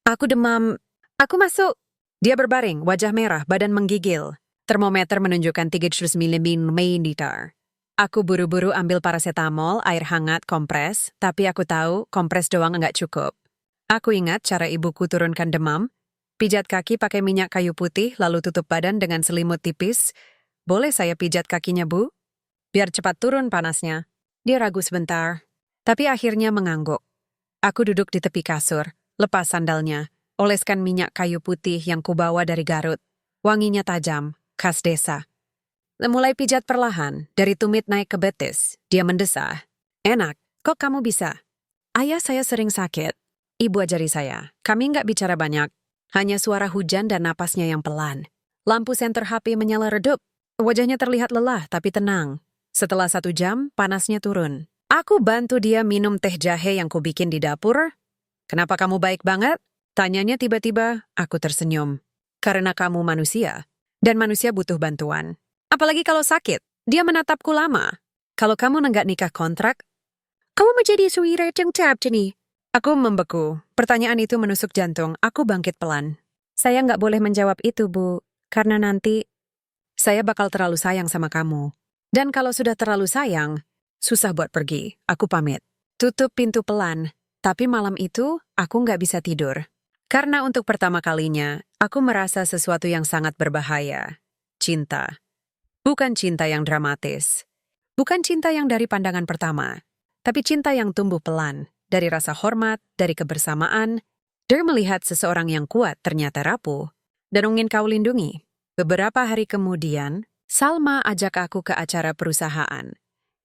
Aku demam. Aku masuk. Dia berbaring, wajah merah, badan menggigil. Termometer menunjukkan 300 mm. Aku buru-buru ambil paracetamol, air hangat, kompres, tapi aku tahu kompres doang enggak cukup. Aku ingat cara ibuku turunkan demam, pijat kaki pakai minyak kayu putih, lalu tutup badan dengan selimut tipis. Boleh saya pijat kakinya, Bu? Biar cepat turun panasnya. Dia ragu sebentar, tapi akhirnya mengangguk. Aku duduk di tepi kasur, lepas sandalnya, oleskan minyak kayu putih yang kubawa dari Garut. Wanginya tajam, khas desa. Mulai pijat perlahan, dari tumit naik ke betis. Dia mendesah. Enak, kok kamu bisa? Ayah saya sering sakit. Ibu ajari saya. Kami nggak bicara banyak. Hanya suara hujan dan napasnya yang pelan. Lampu senter HP menyala redup. Wajahnya terlihat lelah tapi tenang. Setelah 1 jam, panasnya turun. Aku bantu dia minum teh jahe yang kubikin di dapur. Kenapa kamu baik banget? Tanyanya tiba-tiba, aku tersenyum. Karena kamu manusia. Dan manusia butuh bantuan. Apalagi kalau sakit, dia menatapku lama. Kalau kamu nenggak nikah kontrak, kamu menjadi suira yang cap jenih. Aku membeku. Pertanyaan itu menusuk jantung. Aku bangkit pelan. Saya nggak boleh menjawab itu, Bu. Karena nanti saya bakal terlalu sayang sama kamu. Dan kalau sudah terlalu sayang, susah buat pergi. Aku pamit. Tutup pintu pelan. Tapi malam itu, aku nggak bisa tidur. Karena untuk pertama kalinya, aku merasa sesuatu yang sangat berbahaya. Cinta. Bukan cinta yang dramatis. Bukan cinta yang dari pandangan pertama. Tapi cinta yang tumbuh pelan. Dari rasa hormat, dari kebersamaan. Dari melihat seseorang yang kuat ternyata rapuh. Dan ingin kau lindungi. Beberapa hari kemudian, Salma ajak aku ke acara perusahaan.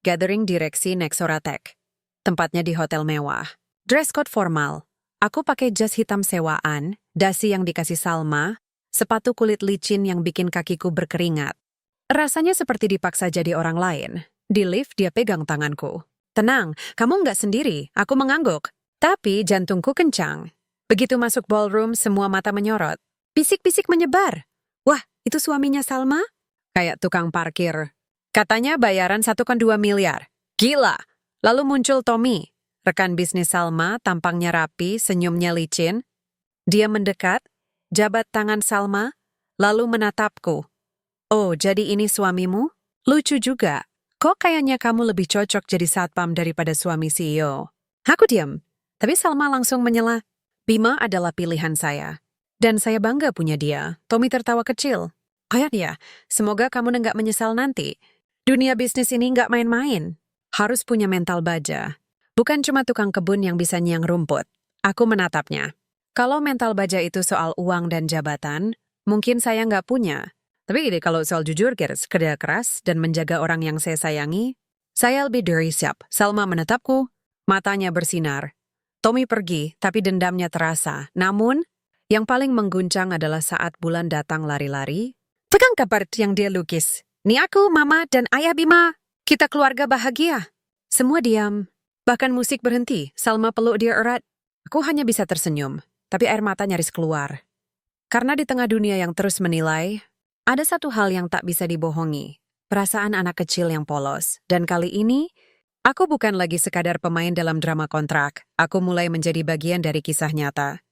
Gathering direksi Nexoratech. Tempatnya di hotel mewah. Dress code formal. Aku pakai jas hitam sewaan, dasi yang dikasih Salma, sepatu kulit licin yang bikin kakiku berkeringat. Rasanya seperti dipaksa jadi orang lain. Di lift dia pegang tanganku. Tenang, kamu nggak sendiri, aku mengangguk. Tapi jantungku kencang. Begitu masuk ballroom, semua mata menyorot. Bisik-bisik menyebar. Wah, itu suaminya Salma? Kayak tukang parkir. Katanya bayaran 1,2 miliar. Gila! Lalu muncul Tommy. Rekan bisnis Salma, tampangnya rapi, senyumnya licin. Dia mendekat, jabat tangan Salma, lalu menatapku. Oh, jadi ini suamimu? Lucu juga. Kok kayaknya kamu lebih cocok jadi satpam daripada suami CEO? Aku diam. Tapi Salma langsung menyela. Bima adalah pilihan saya. Dan saya bangga punya dia. Tommy tertawa kecil. Ayat ya, semoga kamu nggak menyesal nanti. Dunia bisnis ini nggak main-main. Harus punya mental baja. Bukan cuma tukang kebun yang bisa nyiang rumput. Aku menatapnya. Kalau mental baja itu soal uang dan jabatan, mungkin saya nggak punya. Tapi kalau soal jujur, kerja keras, dan menjaga orang yang saya sayangi, saya lebih dari siap. Salma menatapku, matanya bersinar. Tommy pergi, tapi dendamnya terasa. Namun, yang paling mengguncang adalah saat bulan datang lari-lari. Pegang kabar yang dia lukis. Nih aku, Mama, dan Ayah Bima. Kita keluarga bahagia. Semua diam. Bahkan musik berhenti. Salma peluk dia erat. Aku hanya bisa tersenyum, tapi air mata nyaris keluar. Karena di tengah dunia yang terus menilai, ada satu hal yang tak bisa dibohongi, perasaan anak kecil yang polos. Dan kali ini, Aku bukan lagi sekadar pemain dalam drama kontrak. Aku mulai menjadi bagian dari kisah nyata.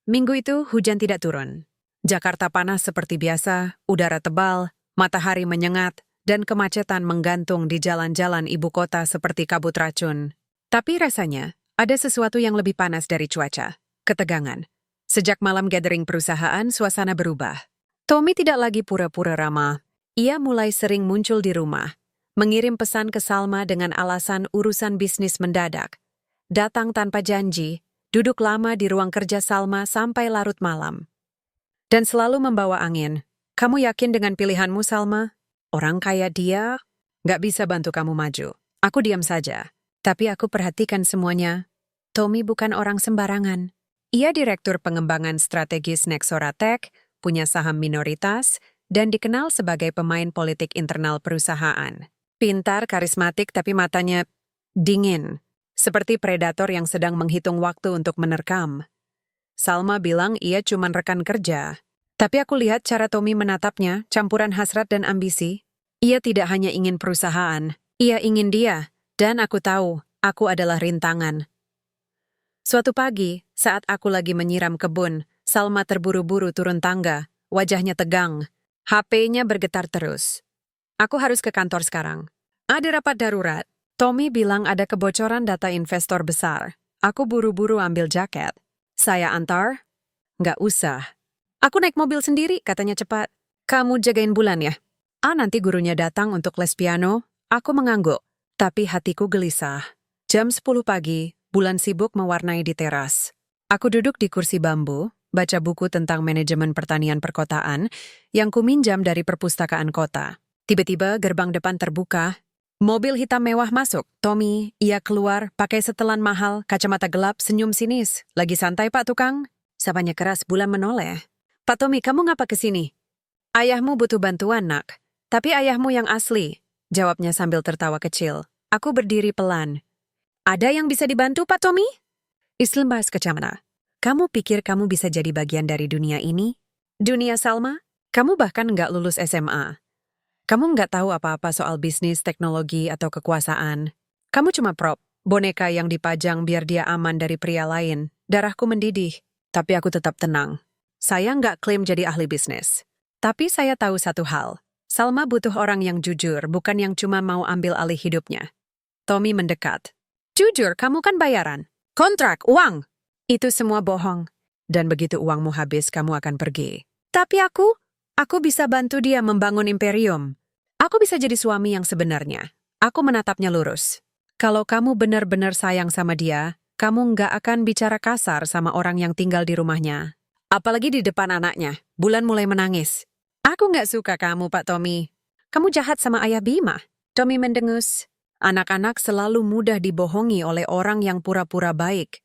Minggu itu hujan tidak turun. Jakarta panas seperti biasa, udara tebal, matahari menyengat, dan kemacetan menggantung di jalan-jalan ibu kota seperti kabut racun. Tapi rasanya, ada sesuatu yang lebih panas dari cuaca. Ketegangan. Sejak malam gathering perusahaan, suasana berubah. Tommy tidak lagi pura-pura ramah. Ia mulai sering muncul di rumah. Mengirim pesan ke Salma dengan alasan urusan bisnis mendadak. Datang tanpa janji, duduk lama di ruang kerja Salma sampai larut malam. Dan selalu membawa angin. Kamu yakin dengan pilihanmu, Salma? Orang kayak dia nggak bisa bantu kamu maju. Aku diam saja. Tapi aku perhatikan semuanya. Tommy bukan orang sembarangan. Ia direktur pengembangan strategis Nexora Tech, punya saham minoritas, dan dikenal sebagai pemain politik internal perusahaan. Pintar, karismatik, tapi matanya dingin. Seperti predator yang sedang menghitung waktu untuk menerkam. Salma bilang ia cuma rekan kerja. Tapi aku lihat cara Tommy menatapnya, campuran hasrat dan ambisi. Ia tidak hanya ingin perusahaan, ia ingin dia. Dan aku tahu, aku adalah rintangan. Suatu pagi, saat aku lagi menyiram kebun, Salma terburu-buru turun tangga, wajahnya tegang. HP-nya bergetar terus. Aku harus ke kantor sekarang. Ada rapat darurat. Tommy bilang ada kebocoran data investor besar. Aku buru-buru ambil jaket. Saya antar? Nggak usah. Aku naik mobil sendiri, katanya cepat. Kamu jagain Bulan ya? Nanti gurunya datang untuk les piano. Aku mengangguk, tapi hatiku gelisah. Jam 10 pagi, Bulan sibuk mewarnai di teras. Aku duduk di kursi bambu, baca buku tentang manajemen pertanian perkotaan yang kuminjam dari perpustakaan kota. Tiba-tiba gerbang depan terbuka. Mobil hitam mewah masuk. Tommy, ia keluar, pakai setelan mahal, kacamata gelap, senyum sinis. Lagi santai, Pak Tukang? Sapanya keras. Bulan menoleh. Pak Tommy, kamu ngapa kesini? Ayahmu butuh bantuan, nak. Tapi ayahmu yang asli, jawabnya sambil tertawa kecil. Aku berdiri pelan. Ada yang bisa dibantu, Pak Tommy? Islam bahas kecamana. Kamu pikir kamu bisa jadi bagian dari dunia ini? Dunia Salma? Kamu bahkan nggak lulus SMA. Kamu nggak tahu apa-apa soal bisnis, teknologi, atau kekuasaan. Kamu cuma prop, boneka yang dipajang biar dia aman dari pria lain. Darahku mendidih, tapi aku tetap tenang. Saya nggak klaim jadi ahli bisnis. Tapi saya tahu satu hal. Salma butuh orang yang jujur, bukan yang cuma mau ambil alih hidupnya. Tommy mendekat. Jujur, kamu kan bayaran. Kontrak, uang. Itu semua bohong. Dan begitu uangmu habis, kamu akan pergi. Tapi aku bisa bantu dia membangun imperium. Aku bisa jadi suami yang sebenarnya. Aku menatapnya lurus. Kalau kamu benar-benar sayang sama dia, kamu nggak akan bicara kasar sama orang yang tinggal di rumahnya. Apalagi di depan anaknya. Bulan mulai menangis. Aku nggak suka kamu, Pak Tommy. Kamu jahat sama ayah Bima. Tommy mendengus. Anak-anak selalu mudah dibohongi oleh orang yang pura-pura baik.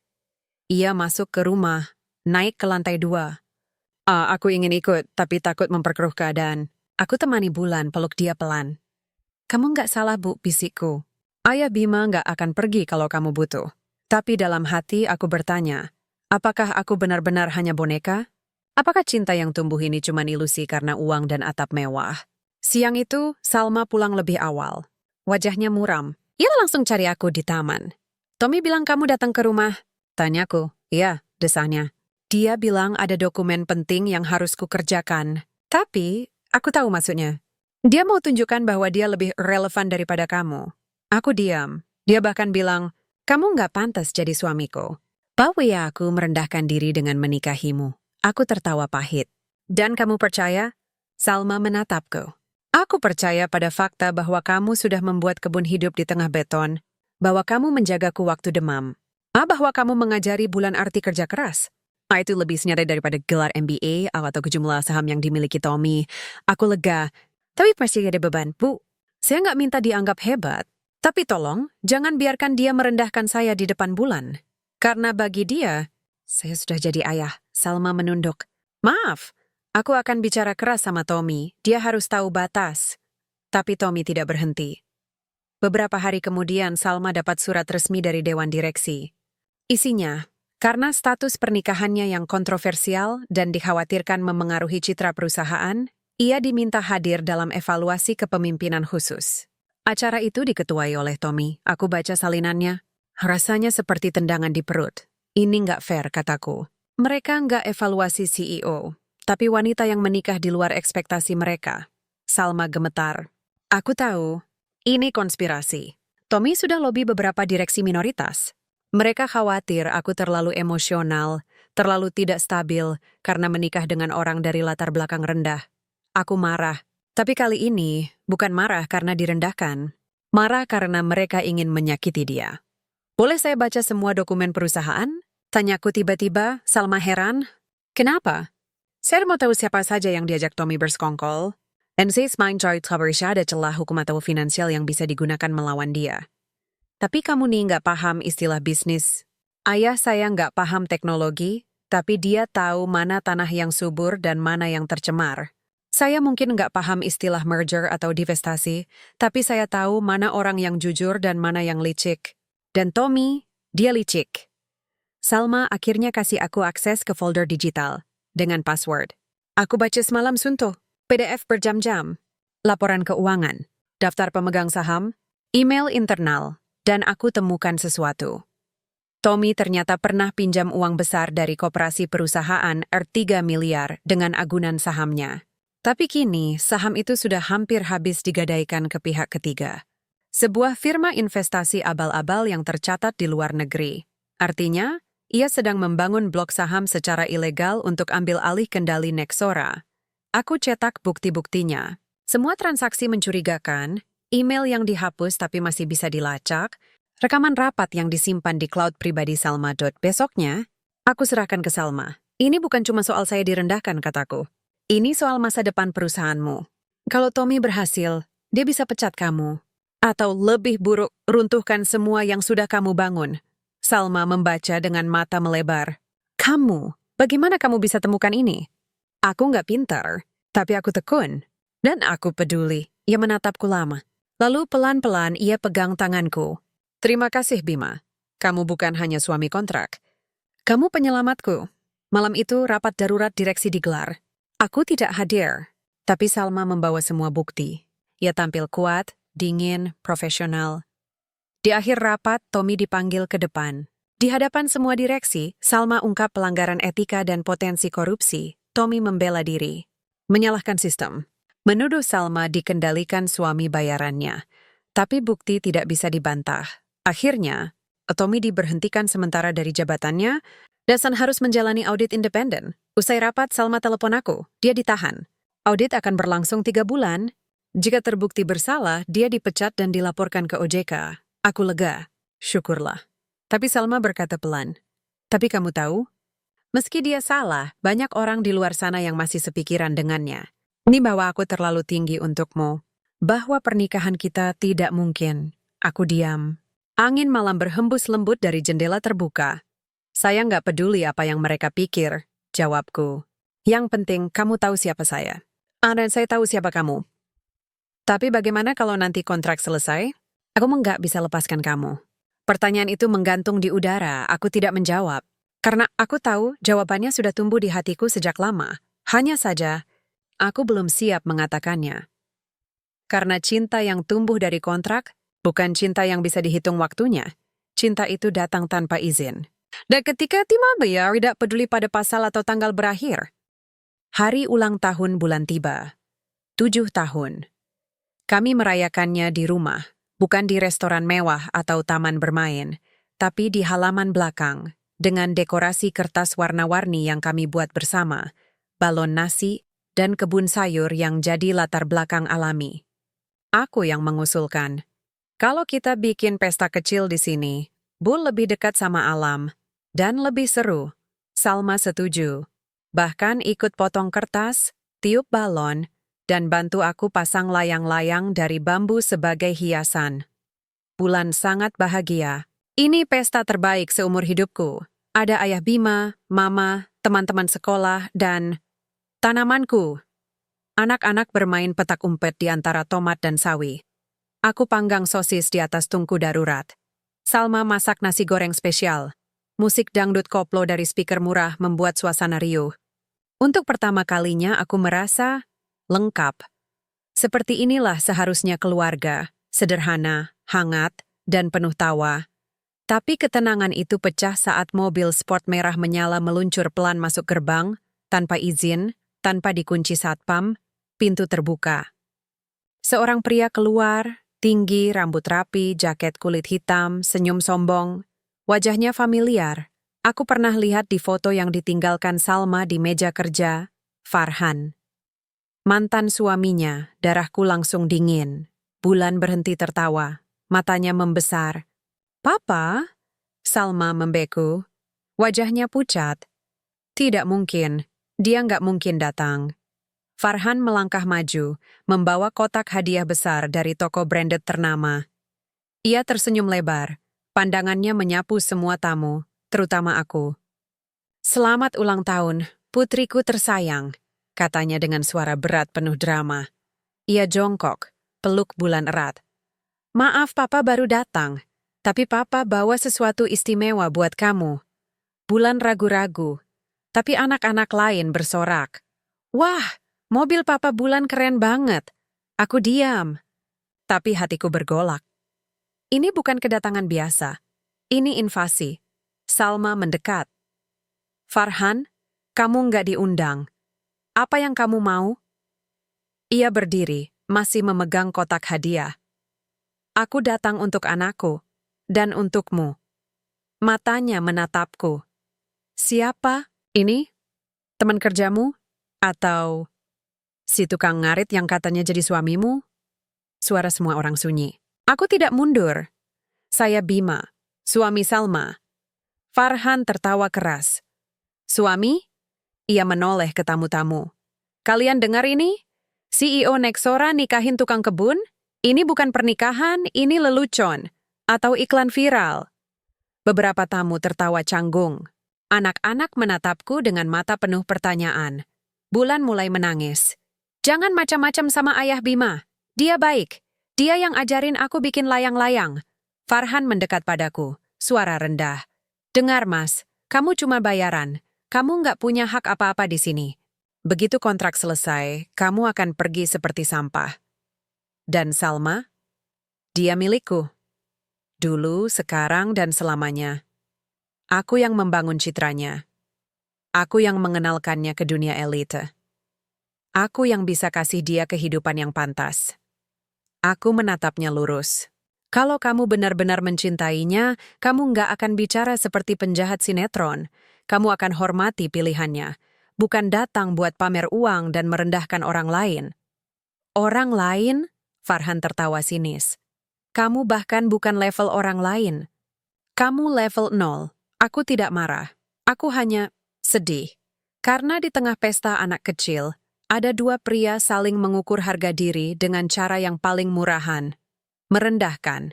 Ia masuk ke rumah, naik ke lantai 2. Aku ingin ikut, tapi takut memperkeruh keadaan. Aku temani Bulan, peluk dia pelan. Kamu nggak salah, Bu, bisikku. Ayah Bima nggak akan pergi kalau kamu butuh. Tapi dalam hati aku bertanya, apakah aku benar-benar hanya boneka? Apakah cinta yang tumbuh ini cuma ilusi karena uang dan atap mewah? Siang itu, Salma pulang lebih awal. Wajahnya muram. Ia langsung cari aku di taman. Tommy bilang kamu datang ke rumah. Tanyaku. Iya, desahnya. Dia bilang ada dokumen penting yang harus kukerjakan. Tapi, aku tahu maksudnya. Dia mau tunjukkan bahwa dia lebih relevan daripada kamu. Aku diam. Dia bahkan bilang, kamu nggak pantas jadi suamiku. Bahwa aku merendahkan diri dengan menikahimu. Aku tertawa pahit. Dan kamu percaya? Salma menatapku. Aku percaya pada fakta bahwa kamu sudah membuat kebun hidup di tengah beton, bahwa kamu menjagaku waktu demam, bahwa kamu mengajari Bulan arti kerja keras. Itu lebih senjata daripada gelar MBA atau jumlah saham yang dimiliki Tommy. Aku lega, tapi pasti ada beban. Bu, saya nggak minta dianggap hebat, tapi tolong jangan biarkan dia merendahkan saya di depan Bulan. Karena bagi dia, saya sudah jadi ayah. Salma menunduk. Maaf, aku akan bicara keras sama Tommy. Dia harus tahu batas. Tapi Tommy tidak berhenti. Beberapa hari kemudian Salma dapat surat resmi dari Dewan Direksi. Isinya, karena status pernikahannya yang kontroversial dan dikhawatirkan memengaruhi citra perusahaan, ia diminta hadir dalam evaluasi kepemimpinan khusus. Acara itu diketuai oleh Tommy. Aku baca salinannya. Rasanya seperti tendangan di perut. Ini nggak fair, kataku. Mereka nggak evaluasi CEO, tapi wanita yang menikah di luar ekspektasi mereka. Salma gemetar. Aku tahu, ini konspirasi. Tommy sudah lobi beberapa direksi minoritas. Mereka khawatir aku terlalu emosional, terlalu tidak stabil karena menikah dengan orang dari latar belakang rendah. Aku marah. Tapi kali ini bukan marah karena direndahkan. Marah karena mereka ingin menyakiti dia. Boleh saya baca semua dokumen perusahaan? Tanyaku tiba-tiba, Salma heran. Kenapa? Saya mau tahu siapa saja yang diajak Tommy bersekongkol. Dan saya main cari kabar ada celah hukum atau finansial yang bisa digunakan melawan dia. Tapi kamu nih nggak paham istilah bisnis. Ayah saya nggak paham teknologi, tapi dia tahu mana tanah yang subur dan mana yang tercemar. Saya mungkin nggak paham istilah merger atau divestasi, tapi saya tahu mana orang yang jujur dan mana yang licik. Dan Tommy, dia licik. Salma akhirnya kasih aku akses ke folder digital dengan password. Aku baca semalam suntuh, PDF berjam-jam, laporan keuangan, daftar pemegang saham, email internal, dan aku temukan sesuatu. Tommy ternyata pernah pinjam uang besar dari koperasi perusahaan R3 miliar dengan agunan sahamnya. Tapi kini, saham itu sudah hampir habis digadaikan ke pihak ketiga. Sebuah firma investasi abal-abal yang tercatat di luar negeri. Artinya, ia sedang membangun blok saham secara ilegal untuk ambil alih kendali Nexora. Aku cetak bukti-buktinya. Semua transaksi mencurigakan, email yang dihapus tapi masih bisa dilacak, rekaman rapat yang disimpan di cloud pribadi Salma. Besoknya, aku serahkan ke Salma. Ini bukan cuma soal saya direndahkan, kataku. Ini soal masa depan perusahaanmu. Kalau Tommy berhasil, dia bisa pecat kamu. Atau lebih buruk, runtuhkan semua yang sudah kamu bangun. Salma membaca dengan mata melebar. Kamu, bagaimana kamu bisa temukan ini? Aku nggak pintar, tapi aku tekun. Dan aku peduli. Ia menatapku lama. Lalu pelan-pelan ia pegang tanganku. Terima kasih, Bima. Kamu bukan hanya suami kontrak. Kamu penyelamatku. Malam itu rapat darurat direksi digelar. Aku tidak hadir, tapi Salma membawa semua bukti. Ia tampil kuat, dingin, profesional. Di akhir rapat, Tommy dipanggil ke depan. Di hadapan semua direksi, Salma ungkap pelanggaran etika dan potensi korupsi. Tommy membela diri. Menyalahkan sistem. Menuduh Salma dikendalikan suami bayarannya. Tapi bukti tidak bisa dibantah. Akhirnya, Tommy diberhentikan sementara dari jabatannya, dan harus menjalani audit independen. Usai rapat, Salma telepon aku. Dia ditahan. Audit akan berlangsung 3 bulan. Jika terbukti bersalah, dia dipecat dan dilaporkan ke OJK. Aku lega. Syukurlah. Tapi Salma berkata pelan. Tapi kamu tahu? Meski dia salah, banyak orang di luar sana yang masih sepikiran dengannya. Ini bahwa aku terlalu tinggi untukmu. Bahwa pernikahan kita tidak mungkin. Aku diam. Angin malam berhembus lembut dari jendela terbuka. Saya nggak peduli apa yang mereka pikir, jawabku. Yang penting kamu tahu siapa saya. Dan saya tahu siapa kamu. Tapi bagaimana kalau nanti kontrak selesai? Aku nggak bisa lepaskan kamu. Pertanyaan itu menggantung di udara, aku tidak menjawab. Karena aku tahu jawabannya sudah tumbuh di hatiku sejak lama. Hanya saja, aku belum siap mengatakannya. Karena cinta yang tumbuh dari kontrak, bukan cinta yang bisa dihitung waktunya. Cinta itu datang tanpa izin. Dan ketika timah bayar tidak peduli pada pasal atau tanggal berakhir. Hari ulang tahun bulan tiba. 7 tahun. Kami merayakannya di rumah, bukan di restoran mewah atau taman bermain, tapi di halaman belakang, dengan dekorasi kertas warna-warni yang kami buat bersama, balon nasi, dan kebun sayur yang jadi latar belakang alami. Aku yang mengusulkan. Kalau kita bikin pesta kecil di sini, Bull lebih dekat sama alam, dan lebih seru. Salma setuju. Bahkan ikut potong kertas, tiup balon, dan bantu aku pasang layang-layang dari bambu sebagai hiasan. Bulan sangat bahagia. Ini pesta terbaik seumur hidupku. Ada ayah Bima, mama, teman-teman sekolah, dan tanamanku. Anak-anak bermain petak umpet di antara tomat dan sawi. Aku panggang sosis di atas tungku darurat. Salma masak nasi goreng spesial. Musik dangdut koplo dari speaker murah membuat suasana riuh. Untuk pertama kalinya aku merasa lengkap. Seperti inilah seharusnya keluarga. sederhana, hangat, dan penuh tawa. Tapi ketenangan itu pecah saat mobil sport merah menyala meluncur pelan masuk gerbang, tanpa izin, tanpa dikunci satpam, pintu terbuka. Seorang pria keluar, tinggi, rambut rapi, jaket kulit hitam, senyum sombong. Wajahnya familiar. Aku pernah lihat di foto yang ditinggalkan Salma di meja kerja, Farhan. Mantan suaminya, darahku langsung dingin. Bulan berhenti tertawa, matanya membesar. "Papa?" Salma membeku. Wajahnya pucat. Tidak mungkin, dia nggak mungkin datang. Farhan melangkah maju, membawa kotak hadiah besar dari toko branded ternama. Ia tersenyum lebar, pandangannya menyapu semua tamu, terutama aku. "Selamat ulang tahun, putriku tersayang," katanya dengan suara berat penuh drama. Ia jongkok, peluk Bulan erat. "Maaf papa baru datang, tapi papa bawa sesuatu istimewa buat kamu." Bulan ragu-ragu, tapi anak-anak lain bersorak. "Wah, mobil papa Bulan keren banget." Aku diam, tapi hatiku bergolak. Ini bukan kedatangan biasa. Ini invasi. Salma mendekat. "Farhan, kamu nggak diundang. Apa yang kamu mau?" Ia berdiri, masih memegang kotak hadiah. "Aku datang untuk anakku, dan untukmu." Matanya menatapku. "Siapa? Ini? Teman kerjamu? Atau si tukang ngarit yang katanya jadi suamimu?" Suara semua orang sunyi. Aku tidak mundur. "Saya Bima, suami Salma." Farhan tertawa keras. "Suami?" Ia menoleh ke tamu-tamu. "Kalian dengar ini? CEO Nexora nikahin tukang kebun? Ini bukan pernikahan, ini lelucon. Atau iklan viral." Beberapa tamu tertawa canggung. Anak-anak menatapku dengan mata penuh pertanyaan. Bulan mulai menangis. "Jangan macam-macam sama ayah Bima. Dia baik. Dia yang ajarin aku bikin layang-layang." Farhan mendekat padaku, suara rendah. "Dengar mas, kamu cuma bayaran. Kamu nggak punya hak apa-apa di sini. Begitu kontrak selesai, kamu akan pergi seperti sampah." Dan Salma? Dia milikku. Dulu, sekarang, dan selamanya. Aku yang membangun citranya. Aku yang mengenalkannya ke dunia elite. Aku yang bisa kasih dia kehidupan yang pantas. Aku menatapnya lurus. Kalau kamu benar-benar mencintainya, kamu nggak akan bicara seperti penjahat sinetron. Kamu akan hormati pilihannya, bukan datang buat pamer uang dan merendahkan orang lain. "Orang lain?" Farhan tertawa sinis. "Kamu bahkan bukan level orang lain. Kamu level 0. Aku tidak marah. Aku hanya sedih. Karena di tengah pesta anak kecil, ada dua pria saling mengukur harga diri dengan cara yang paling murahan. Merendahkan.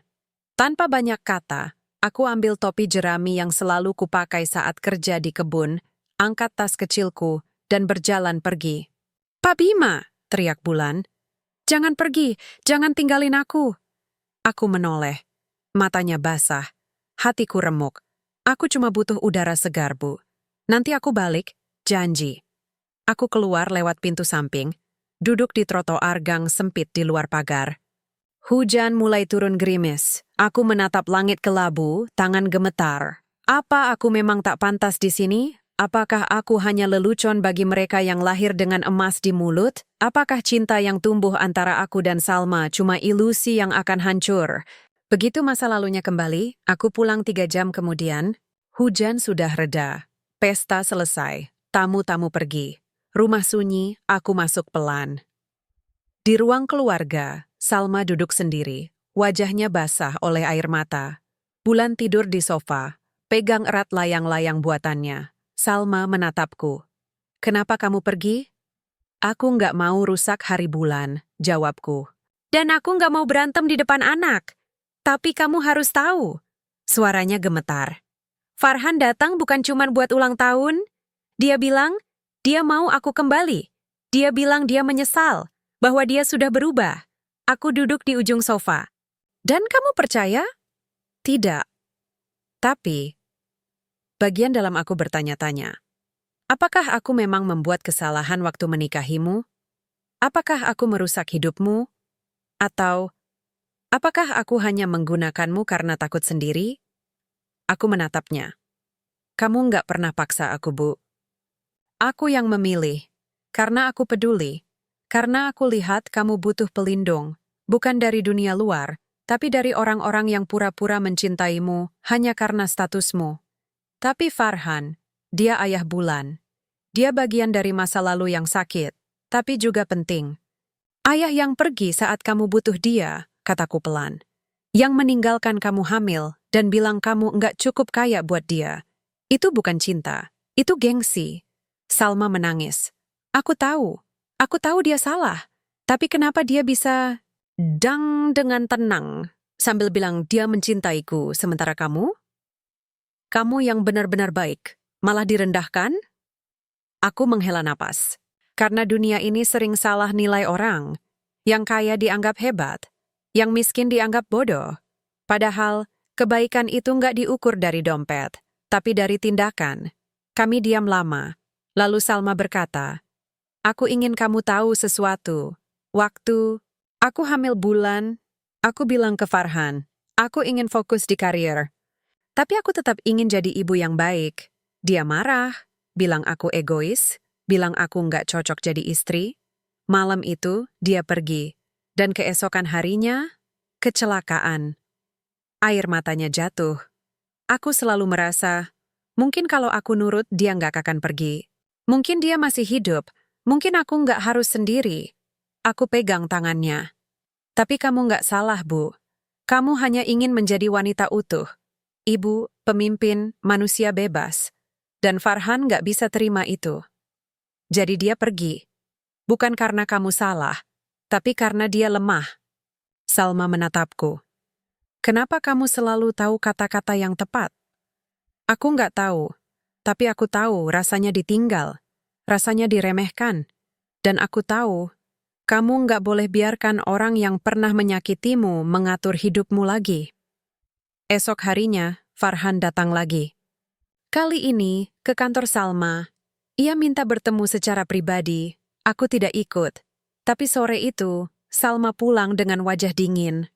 Tanpa banyak kata, aku ambil topi jerami yang selalu kupakai saat kerja di kebun, angkat tas kecilku, dan berjalan pergi. "Pak Bima!" teriak Bulan. "Jangan pergi, jangan tinggalin aku." Aku menoleh. Matanya basah. Hatiku remuk. "Aku cuma butuh udara segar, Bu. Nanti aku balik, janji." Aku keluar lewat pintu samping, duduk di trotoar gang sempit di luar pagar. Hujan mulai turun gerimis. Aku menatap langit kelabu, tangan gemetar. Apa aku memang tak pantas di sini? Apakah aku hanya lelucon bagi mereka yang lahir dengan emas di mulut? Apakah cinta yang tumbuh antara aku dan Salma cuma ilusi yang akan hancur? Begitu masa lalunya kembali, aku pulang 3 jam kemudian. Hujan sudah reda. Pesta selesai. Tamu-tamu pergi. Rumah sunyi, aku masuk pelan. Di ruang keluarga, Salma duduk sendiri. Wajahnya basah oleh air mata. Bulan tidur di sofa, pegang erat layang-layang buatannya. Salma menatapku. "Kenapa kamu pergi?" "Aku nggak mau rusak hari Bulan," jawabku. "Dan aku nggak mau berantem di depan anak. Tapi kamu harus tahu." Suaranya gemetar. "Farhan datang bukan cuma buat ulang tahun. Dia bilang, dia mau aku kembali. Dia bilang dia menyesal, bahwa dia sudah berubah." Aku duduk di ujung sofa. "Dan kamu percaya?" "Tidak." Tapi, bagian dalam aku bertanya-tanya. Apakah aku memang membuat kesalahan waktu menikahimu? Apakah aku merusak hidupmu? Atau Apakah aku hanya menggunakanmu karena takut sendiri? Aku menatapnya. Kamu nggak pernah paksa aku, Bu. Aku yang memilih. Karena aku peduli. Karena aku lihat kamu butuh pelindung. Bukan dari dunia luar, tapi dari orang-orang yang pura-pura mencintaimu hanya karena statusmu. Tapi Farhan, dia ayah Bulan. Dia bagian dari masa lalu yang sakit, tapi juga penting. Ayah yang pergi saat kamu butuh dia, kataku pelan. Yang meninggalkan kamu hamil dan bilang kamu nggak cukup kaya buat dia. Itu bukan cinta, itu gengsi. Salma menangis. Aku tahu dia salah. Tapi kenapa dia bisa dengan tenang sambil bilang dia mencintaiku sementara kamu? Kamu yang benar-benar baik, malah direndahkan? Aku menghela napas. Karena dunia ini sering salah nilai orang. Yang kaya dianggap hebat, yang miskin dianggap bodoh. Padahal, kebaikan itu nggak diukur dari dompet, tapi dari tindakan. Kami diam lama. Lalu Salma berkata, aku ingin kamu tahu sesuatu. Waktu aku hamil Bulan, aku bilang ke Farhan, aku ingin fokus di karir. Tapi aku tetap ingin jadi ibu yang baik. Dia marah, bilang aku egois, bilang aku nggak cocok jadi istri. Malam itu, dia pergi. Dan keesokan harinya, kecelakaan. Air matanya jatuh. Aku selalu merasa, mungkin kalau aku nurut dia nggak akan pergi. Mungkin dia masih hidup, mungkin aku nggak harus sendiri. Aku pegang tangannya. Tapi kamu nggak salah, Bu. Kamu hanya ingin menjadi wanita utuh. Ibu, pemimpin, manusia bebas. Dan Farhan nggak bisa terima itu. Jadi dia pergi. Bukan karena kamu salah, tapi karena dia lemah. Salma menatapku. Kenapa kamu selalu tahu kata-kata yang tepat? Aku nggak tahu, tapi aku tahu rasanya ditinggal, rasanya diremehkan. Dan aku tahu, kamu nggak boleh biarkan orang yang pernah menyakitimu mengatur hidupmu lagi. Esok harinya, Farhan datang lagi. Kali ini, ke kantor Salma. Ia minta bertemu secara pribadi. Aku tidak ikut. Tapi sore itu, Salma pulang dengan wajah dingin.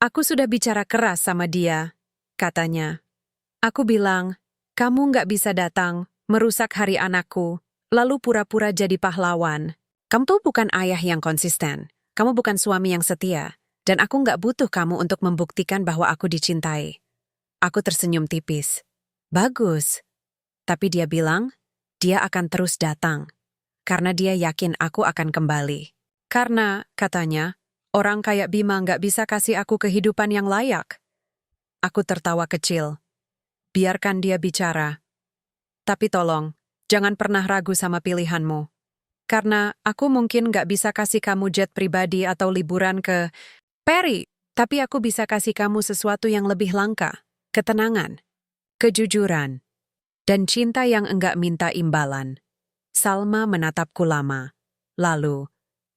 Aku sudah bicara keras sama dia, katanya. Aku bilang, kamu nggak bisa datang, merusak hari anakku, lalu pura-pura jadi pahlawan. Kamu tuh bukan ayah yang konsisten. Kamu bukan suami yang setia. Dan aku nggak butuh kamu untuk membuktikan bahwa aku dicintai. Aku tersenyum tipis. Bagus. Tapi dia bilang, dia akan terus datang. Karena dia yakin aku akan kembali. Karena, katanya, orang kayak Bima nggak bisa kasih aku kehidupan yang layak. Aku tertawa kecil. Biarkan dia bicara. Tapi tolong, jangan pernah ragu sama pilihanmu. Karena aku mungkin nggak bisa kasih kamu jet pribadi atau liburan ke Perry, tapi aku bisa kasih kamu sesuatu yang lebih langka. Ketenangan, kejujuran, dan cinta yang enggak minta imbalan. Salma menatapku lama. Lalu,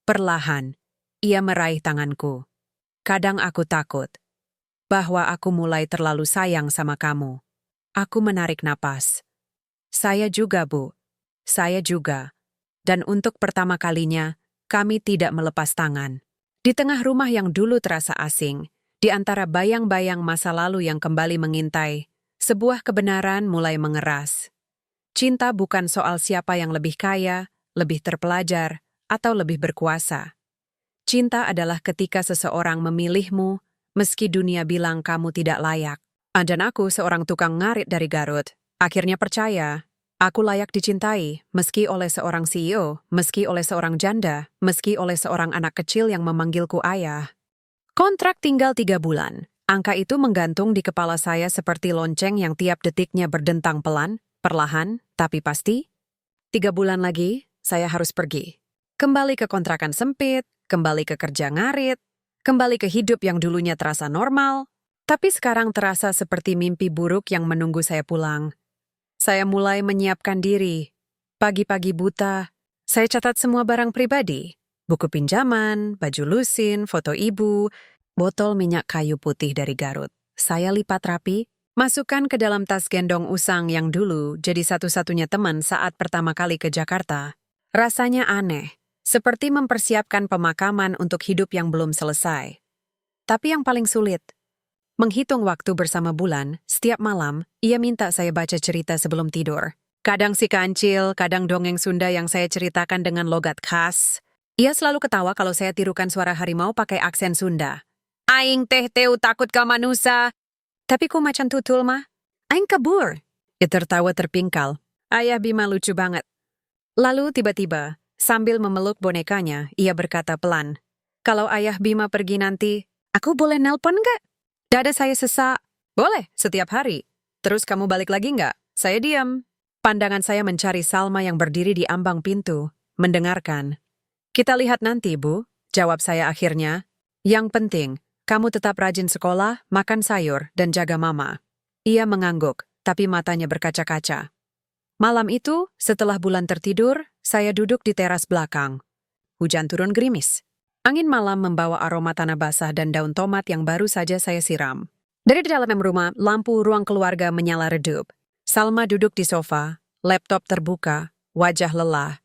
perlahan, ia meraih tanganku. Kadang aku takut bahwa aku mulai terlalu sayang sama kamu. Aku menarik napas. Saya juga, Bu. Saya juga. Dan untuk pertama kalinya, kami tidak melepas tangan. Di tengah rumah yang dulu terasa asing, di antara bayang-bayang masa lalu yang kembali mengintai, sebuah kebenaran mulai mengeras. Cinta bukan soal siapa yang lebih kaya, lebih terpelajar, atau lebih berkuasa. Cinta adalah ketika seseorang memilihmu, meski dunia bilang kamu tidak layak. Dan aku, seorang tukang ngarit dari Garut, akhirnya percaya, aku layak dicintai, meski oleh seorang CEO, meski oleh seorang janda, meski oleh seorang anak kecil yang memanggilku ayah. Kontrak tinggal 3 bulan. Angka itu menggantung di kepala saya seperti lonceng yang tiap detiknya berdentang pelan, perlahan, tapi pasti. 3 bulan lagi, saya harus pergi. Kembali ke kontrakan sempit, kembali ke kerja ngarit, kembali ke hidup yang dulunya terasa normal, tapi sekarang terasa seperti mimpi buruk yang menunggu saya pulang. Saya mulai menyiapkan diri. Pagi-pagi buta, saya catat semua barang pribadi. Buku pinjaman, baju lusin, foto ibu, botol minyak kayu putih dari Garut. Saya lipat rapi, masukkan ke dalam tas gendong usang yang dulu jadi satu-satunya teman saat pertama kali ke Jakarta. Rasanya aneh, seperti mempersiapkan pemakaman untuk hidup yang belum selesai. Tapi yang paling sulit, menghitung waktu bersama bulan, setiap malam, ia minta saya baca cerita sebelum tidur. Kadang si kancil, kadang dongeng Sunda yang saya ceritakan dengan logat khas. Ia selalu ketawa kalau saya tirukan suara harimau pakai aksen Sunda. Aing teh teu takut ka manusia. Tapi ku macan tutul mah. Aing kabur. Ia tertawa terpingkal. Ayah Bima lucu banget. Lalu tiba-tiba, sambil memeluk bonekanya, ia berkata pelan. Kalau Ayah Bima pergi nanti, aku boleh nelpon nggak? Dada saya sesak. Boleh, setiap hari. Terus kamu balik lagi nggak? Saya diam. Pandangan saya mencari Salma yang berdiri di ambang pintu, mendengarkan. Kita lihat nanti, Bu, jawab saya akhirnya. Yang penting, kamu tetap rajin sekolah, makan sayur, dan jaga mama. Ia mengangguk, tapi matanya berkaca-kaca. Malam itu, setelah bulan tertidur, saya duduk di teras belakang. Hujan turun gerimis. Angin malam membawa aroma tanah basah dan daun tomat yang baru saja saya siram. Dari dalam rumah, lampu ruang keluarga menyala redup. Salma duduk di sofa, laptop terbuka, wajah lelah.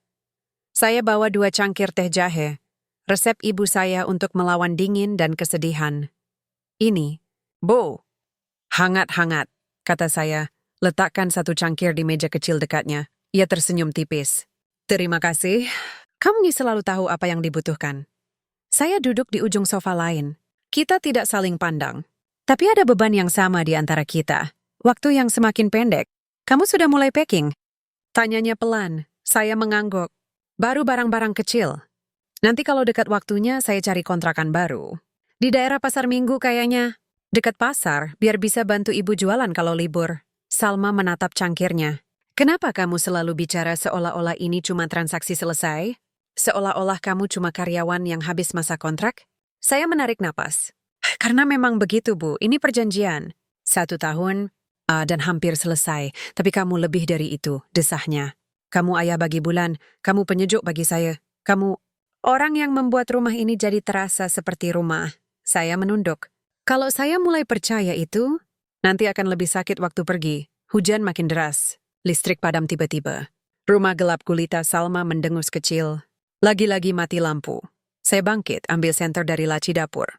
Saya bawa 2 cangkir teh jahe, resep ibu saya untuk melawan dingin dan kesedihan. Ini, Bu, hangat-hangat, kata saya, letakkan 1 cangkir di meja kecil dekatnya. Ia tersenyum tipis. Terima kasih, kamu selalu tahu apa yang dibutuhkan. Saya duduk di ujung sofa lain. Kita tidak saling pandang. Tapi ada beban yang sama di antara kita. Waktu yang semakin pendek. Kamu sudah mulai packing? Tanyanya pelan. Saya mengangguk. Baru barang-barang kecil. Nanti kalau dekat waktunya, saya cari kontrakan baru. Di daerah Pasar Minggu kayaknya. Dekat pasar, biar bisa bantu ibu jualan kalau libur. Salma menatap cangkirnya. Kenapa kamu selalu bicara seolah-olah ini cuma transaksi selesai? Seolah-olah kamu cuma karyawan yang habis masa kontrak? Saya menarik napas. Karena memang begitu, Bu. Ini perjanjian. 1 tahun, dan hampir selesai. Tapi kamu lebih dari itu, desahnya. Kamu ayah bagi bulan, kamu penyejuk bagi saya. Kamu orang yang membuat rumah ini jadi terasa seperti rumah. Saya menunduk. Kalau saya mulai percaya itu, nanti akan lebih sakit waktu pergi. Hujan makin deras. Listrik padam tiba-tiba. Rumah gelap gulita Salma mendengus kecil. Lagi-lagi mati lampu. Saya bangkit, ambil senter dari laci dapur.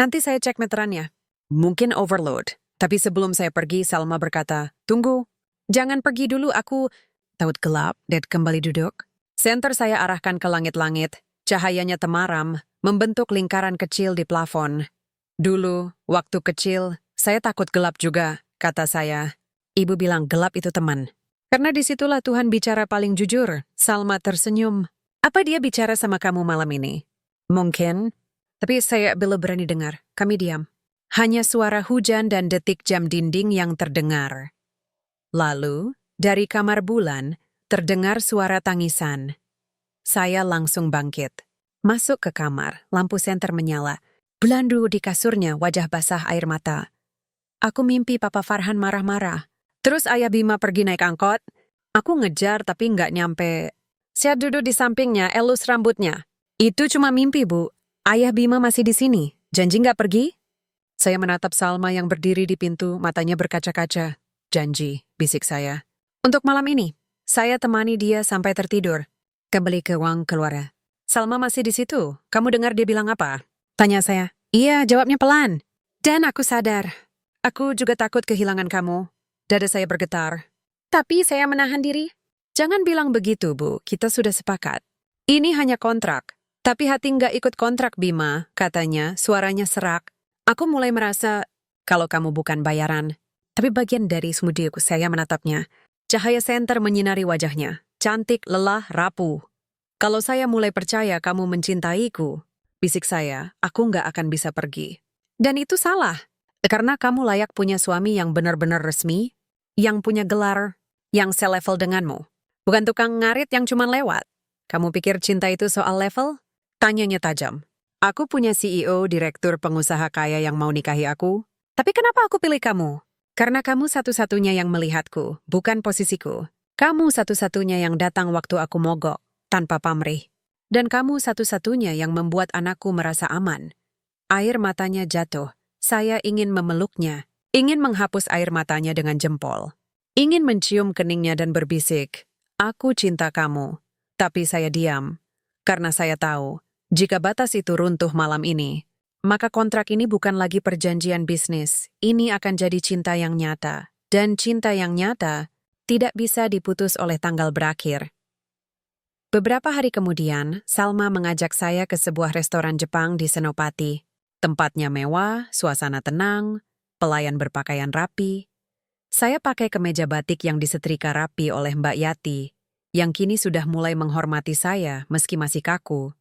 Nanti saya cek meterannya. Mungkin overload. Tapi sebelum saya pergi, Salma berkata, tunggu. Jangan pergi dulu, aku... Taut gelap, Dad kembali duduk. Senter saya arahkan ke langit-langit. Cahayanya temaram, membentuk lingkaran kecil di plafon. Dulu, waktu kecil, saya takut gelap juga, kata saya. Ibu bilang gelap itu teman. Karena disitulah Tuhan bicara paling jujur. Salma tersenyum. Apa dia bicara sama kamu malam ini? Mungkin. Tapi saya belum berani dengar. Kami diam. Hanya suara hujan dan detik jam dinding yang terdengar. Lalu, dari kamar bulan, terdengar suara tangisan. Saya langsung bangkit. Masuk ke kamar, lampu senter menyala. Bulan duduk di kasurnya, wajah basah air mata. Aku mimpi Papa Farhan marah-marah. Terus Ayah Bima pergi naik angkot. Aku ngejar tapi nggak nyampe. Saya duduk di sampingnya, elus rambutnya. Itu cuma mimpi, Bu. Ayah Bima masih di sini. Janji nggak pergi? Saya menatap Salma yang berdiri di pintu, matanya berkaca-kaca. Janji, bisik saya. Untuk malam ini, saya temani dia sampai tertidur. Kembali ke ruang keluarga. Salma masih di situ. Kamu dengar dia bilang apa? Tanya saya. Iya, jawabnya pelan. Dan aku sadar. Aku juga takut kehilangan kamu. Dada saya bergetar. Tapi saya menahan diri. Jangan bilang begitu, Bu. Kita sudah sepakat. Ini hanya kontrak. Tapi hati nggak ikut kontrak, Bima, katanya, suaranya serak. Aku mulai merasa, kalau kamu bukan bayaran. Tapi bagian dari semudiku saya menatapnya. Cahaya senter menyinari wajahnya. Cantik, lelah, rapuh. Kalau saya mulai percaya kamu mencintaiku, bisik saya, aku nggak akan bisa pergi. Dan itu salah. Karena kamu layak punya suami yang benar-benar resmi, yang punya gelar, yang selevel denganmu. Bukan tukang ngarit yang cuma lewat. Kamu pikir cinta itu soal level? Tanyanya tajam. Aku punya CEO, direktur pengusaha kaya yang mau nikahi aku. Tapi kenapa aku pilih kamu? Karena kamu satu-satunya yang melihatku, bukan posisiku. Kamu satu-satunya yang datang waktu aku mogok, tanpa pamrih. Dan kamu satu-satunya yang membuat anakku merasa aman. Air matanya jatuh. Saya ingin memeluknya, ingin menghapus air matanya dengan jempol. Ingin mencium keningnya dan berbisik, aku cinta kamu. Tapi saya diam, karena saya tahu, jika batas itu runtuh malam ini, maka kontrak ini bukan lagi perjanjian bisnis. Ini akan jadi cinta yang nyata. Dan cinta yang nyata tidak bisa diputus oleh tanggal berakhir. Beberapa hari kemudian, Salma mengajak saya ke sebuah restoran Jepang di Senopati. Tempatnya mewah, suasana tenang, pelayan berpakaian rapi. Saya pakai kemeja batik yang disetrika rapi oleh Mbak Yati, yang kini sudah mulai menghormati saya meski masih kaku.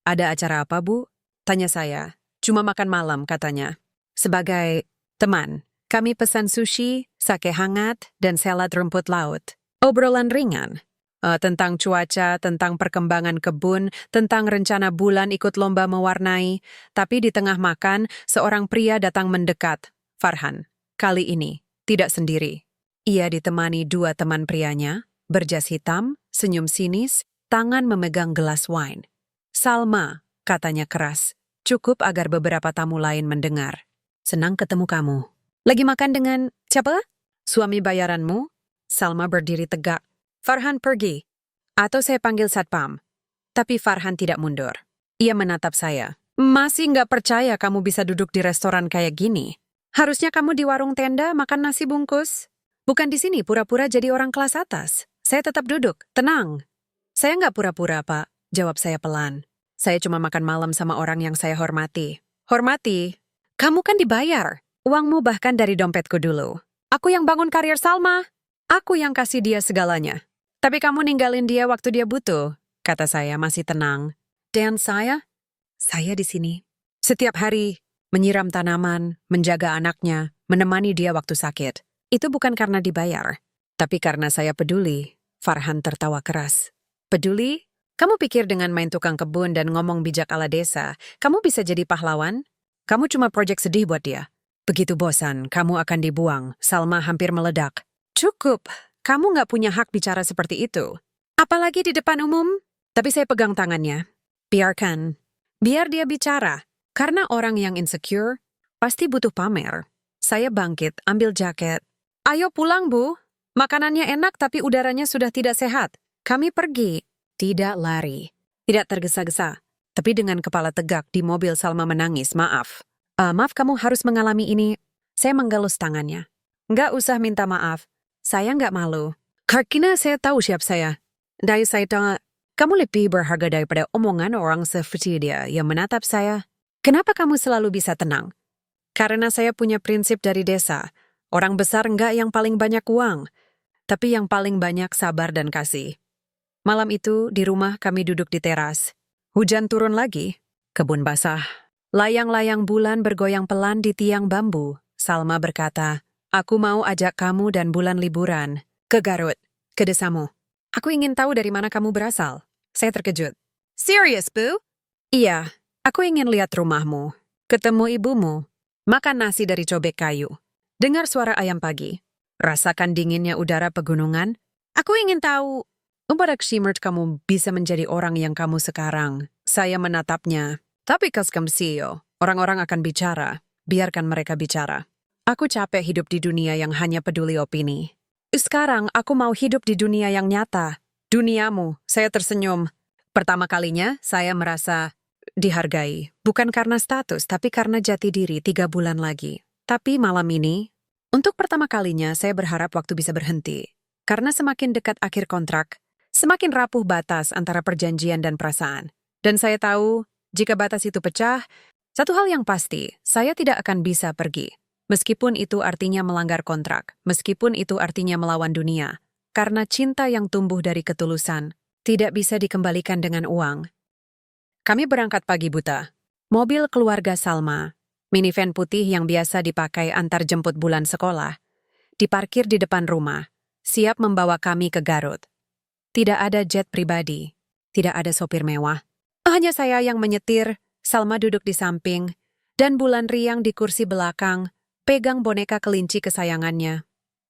"Ada acara apa, Bu?" tanya saya. "Cuma makan malam," katanya. "Sebagai teman, kami pesan sushi, sake hangat, dan salad rumput laut. Obrolan ringan. Tentang cuaca, tentang perkembangan kebun, tentang rencana bulan ikut lomba mewarnai. Tapi di tengah makan, seorang pria datang mendekat. Farhan. Kali ini, tidak sendiri. Ia ditemani dua teman prianya, berjas hitam, senyum sinis, tangan memegang gelas wine. "Salma," katanya keras. Cukup agar beberapa tamu lain mendengar. "Senang ketemu kamu." "Lagi makan dengan siapa?" "Suami bayaranmu?" Salma berdiri tegak. "Farhan pergi. Atau saya panggil satpam." Tapi Farhan tidak mundur. Ia menatap saya. "Masih nggak percaya kamu bisa duduk di restoran kayak gini? Harusnya kamu di warung tenda makan nasi bungkus. Bukan di sini pura-pura jadi orang kelas atas. Saya tetap duduk, tenang." "Saya nggak pura-pura, Pak," jawab saya pelan. "Saya cuma makan malam sama orang yang saya hormati." "Hormati? Kamu kan dibayar. Uangmu bahkan dari dompetku dulu. Aku yang bangun karir Salma. Aku yang kasih dia segalanya. Tapi kamu ninggalin dia waktu dia butuh," kata saya masih tenang. "Dan saya di sini. Setiap hari, menyiram tanaman, menjaga anaknya, menemani dia waktu sakit. Itu bukan karena dibayar, tapi karena saya peduli." Farhan tertawa keras. "Peduli? Kamu pikir dengan main tukang kebun dan ngomong bijak ala desa, kamu bisa jadi pahlawan? Kamu cuma proyek sedih buat dia. Begitu bosan, kamu akan dibuang." Salma hampir meledak. "Cukup. Kamu nggak punya hak bicara seperti itu. Apalagi di depan umum." Tapi saya pegang tangannya. "Biarkan. Biar dia bicara. Karena orang yang insecure pasti butuh pamer." Saya bangkit, ambil jaket. "Ayo pulang, Bu. Makanannya enak tapi udaranya sudah tidak sehat. Kami pergi." Tidak lari. Tidak tergesa-gesa. Tapi dengan kepala tegak di mobil Salma menangis. "Maaf. Maaf kamu harus mengalami ini." Saya menggelus tangannya. "Nggak usah minta maaf. Saya nggak malu. Karena saya tahu siap saya. Dari saya tanya, kamu lebih berharga daripada omongan orang seperti dia yang menatap saya. Kenapa kamu selalu bisa tenang?" "Karena saya punya prinsip dari desa. Orang besar nggak yang paling banyak uang, tapi yang paling banyak sabar dan kasih." Malam itu, di rumah kami duduk di teras. Hujan turun lagi. Kebun basah. Layang-layang bulan bergoyang pelan di tiang bambu. Salma berkata, "Aku mau ajak kamu dan Bulan liburan. Ke Garut, ke desamu. Aku ingin tahu dari mana kamu berasal." Saya terkejut. "Serius, Bu?" "Iya, aku ingin lihat rumahmu. Ketemu ibumu. Makan nasi dari cobek kayu. Dengar suara ayam pagi. Rasakan dinginnya udara pegunungan. Aku ingin tahu, pada Shimert kamu bisa menjadi orang yang kamu sekarang." Saya menatapnya. "Tapi kamu CEO, orang-orang akan bicara. Biarkan mereka bicara. Aku capek hidup di dunia yang hanya peduli opini. Sekarang aku mau hidup di dunia yang nyata. Duniamu." Saya tersenyum. Pertama kalinya saya merasa dihargai. Bukan karena status, tapi karena jati diri 3 bulan lagi. Tapi malam ini, untuk pertama kalinya saya berharap waktu bisa berhenti. Karena semakin dekat akhir kontrak, semakin rapuh batas antara perjanjian dan perasaan. Dan saya tahu, jika batas itu pecah, satu hal yang pasti, saya tidak akan bisa pergi. Meskipun itu artinya melanggar kontrak, meskipun itu artinya melawan dunia. Karena cinta yang tumbuh dari ketulusan tidak bisa dikembalikan dengan uang. Kami berangkat pagi buta. Mobil keluarga Salma, minivan putih yang biasa dipakai antar jemput Bulan sekolah, diparkir di depan rumah, siap membawa kami ke Garut. Tidak ada jet pribadi, tidak ada sopir mewah. Hanya saya yang menyetir, Salma duduk di samping, dan Bulan riang di kursi belakang, pegang boneka kelinci kesayangannya.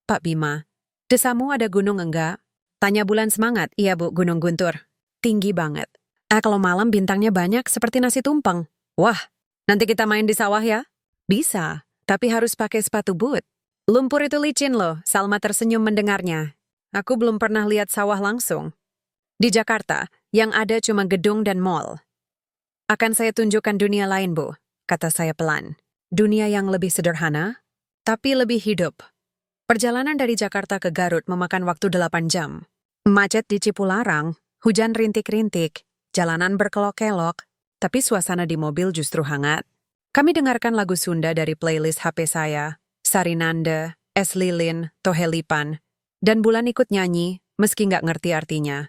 "Pak Bima, desamu ada gunung enggak?" Tanya Bulan semangat. "Iya, Bu, Gunung Guntur. Tinggi banget. Kalau malam bintangnya banyak seperti nasi tumpeng." "Wah, nanti kita main di sawah ya?" "Bisa, tapi harus pakai sepatu boot. Lumpur itu licin loh." Salma tersenyum mendengarnya. "Aku belum pernah lihat sawah langsung. Di Jakarta, yang ada cuma gedung dan mall. Akan saya tunjukkan dunia lain, Bu. kata saya pelan. Dunia yang lebih sederhana, tapi lebih hidup. Perjalanan dari Jakarta ke Garut memakan waktu 8 jam. Macet di Cipularang, hujan rintik-rintik, jalanan berkelok-kelok, tapi suasana di mobil justru hangat. Kami dengarkan lagu Sunda dari playlist HP saya, Sarinanda, Es Lilin, Tohelipan, dan Bulan ikut nyanyi, meski nggak ngerti artinya.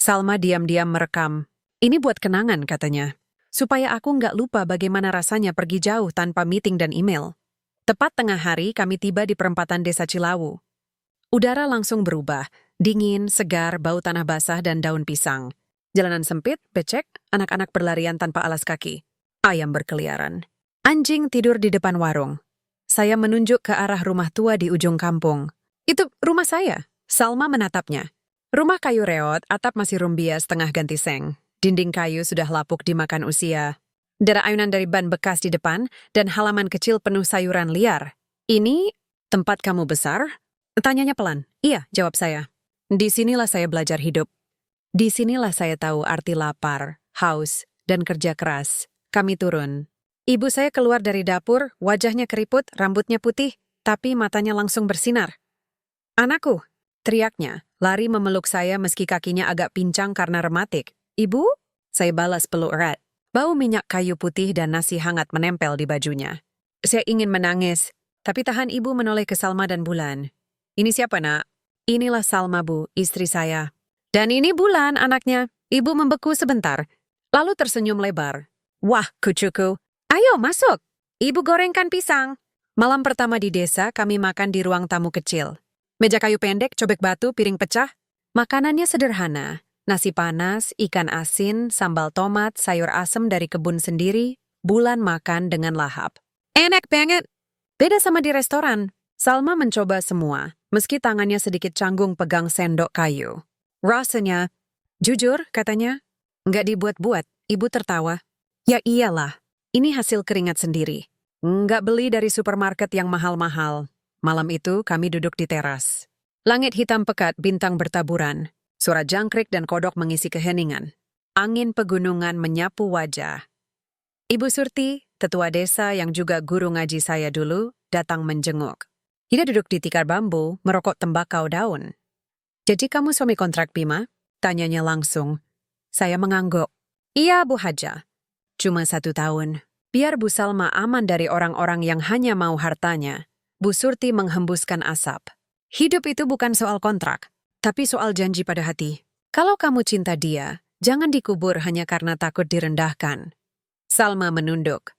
Salma diam-diam merekam. Ini buat kenangan, katanya. Supaya aku nggak lupa bagaimana rasanya pergi jauh tanpa meeting dan email. Tepat tengah hari, kami tiba di perempatan Desa Cilawu. Udara langsung berubah, dingin, segar, bau tanah basah dan daun pisang. Jalanan sempit, becek, anak-anak berlarian tanpa alas kaki. Ayam berkeliaran. Anjing tidur di depan warung. Saya menunjuk ke arah rumah tua di ujung kampung. Itu rumah saya. Salma menatapnya. Rumah kayu reot, atap masih rumbias tengah ganti seng. Dinding kayu sudah lapuk dimakan usia. Dera ayunan dari ban bekas di depan dan halaman kecil penuh sayuran liar. Ini tempat kamu besar? Tanyanya pelan. Iya, jawab saya. Di sinilah saya belajar hidup. Di sinilah saya tahu arti lapar, haus, dan kerja keras. Kami turun. Ibu saya keluar dari dapur, wajahnya keriput, rambutnya putih, tapi matanya langsung bersinar. Anakku, teriaknya, lari memeluk saya meski kakinya agak pincang karena rematik. Ibu? Saya balas peluk erat. Bau minyak kayu putih dan nasi hangat menempel di bajunya. Saya ingin menangis, tapi tahan ibu menoleh ke Salma dan Bulan. Ini siapa, nak? Inilah Salma, Bu, istri saya. Dan ini Bulan, anaknya. Ibu membeku sebentar, lalu tersenyum lebar. Wah, kucuku. Ayo, masuk. Ibu gorengkan pisang. Malam pertama di desa, kami makan di ruang tamu kecil. Meja kayu pendek, cobek batu, piring pecah. Makanannya sederhana. Nasi panas, ikan asin, sambal tomat, sayur asem dari kebun sendiri, Bulan makan dengan lahap. Enak banget! Beda sama di restoran. Salma mencoba semua, meski tangannya sedikit canggung pegang sendok kayu. Rasanya, jujur, katanya, nggak dibuat-buat. Ibu tertawa. Ya iyalah, ini hasil keringat sendiri. Nggak beli dari supermarket yang mahal-mahal. Malam itu kami duduk di teras. Langit hitam pekat, bintang bertaburan. Suara jangkrik dan kodok mengisi keheningan. Angin pegunungan menyapu wajah. Ibu Surti, tetua desa yang juga guru ngaji saya dulu, datang menjenguk. Dia duduk di tikar bambu, merokok tembakau daun. Jadi kamu suami kontrak Bima? Tanyanya langsung. Saya mengangguk. Iya, Bu Haja. Cuma 1 tahun. Biar Bu Salma aman dari orang-orang yang hanya mau hartanya. Bu Surti menghembuskan asap. Hidup itu bukan soal kontrak, tapi soal janji pada hati. Kalau kamu cinta dia, jangan dikubur hanya karena takut direndahkan. Salma menunduk.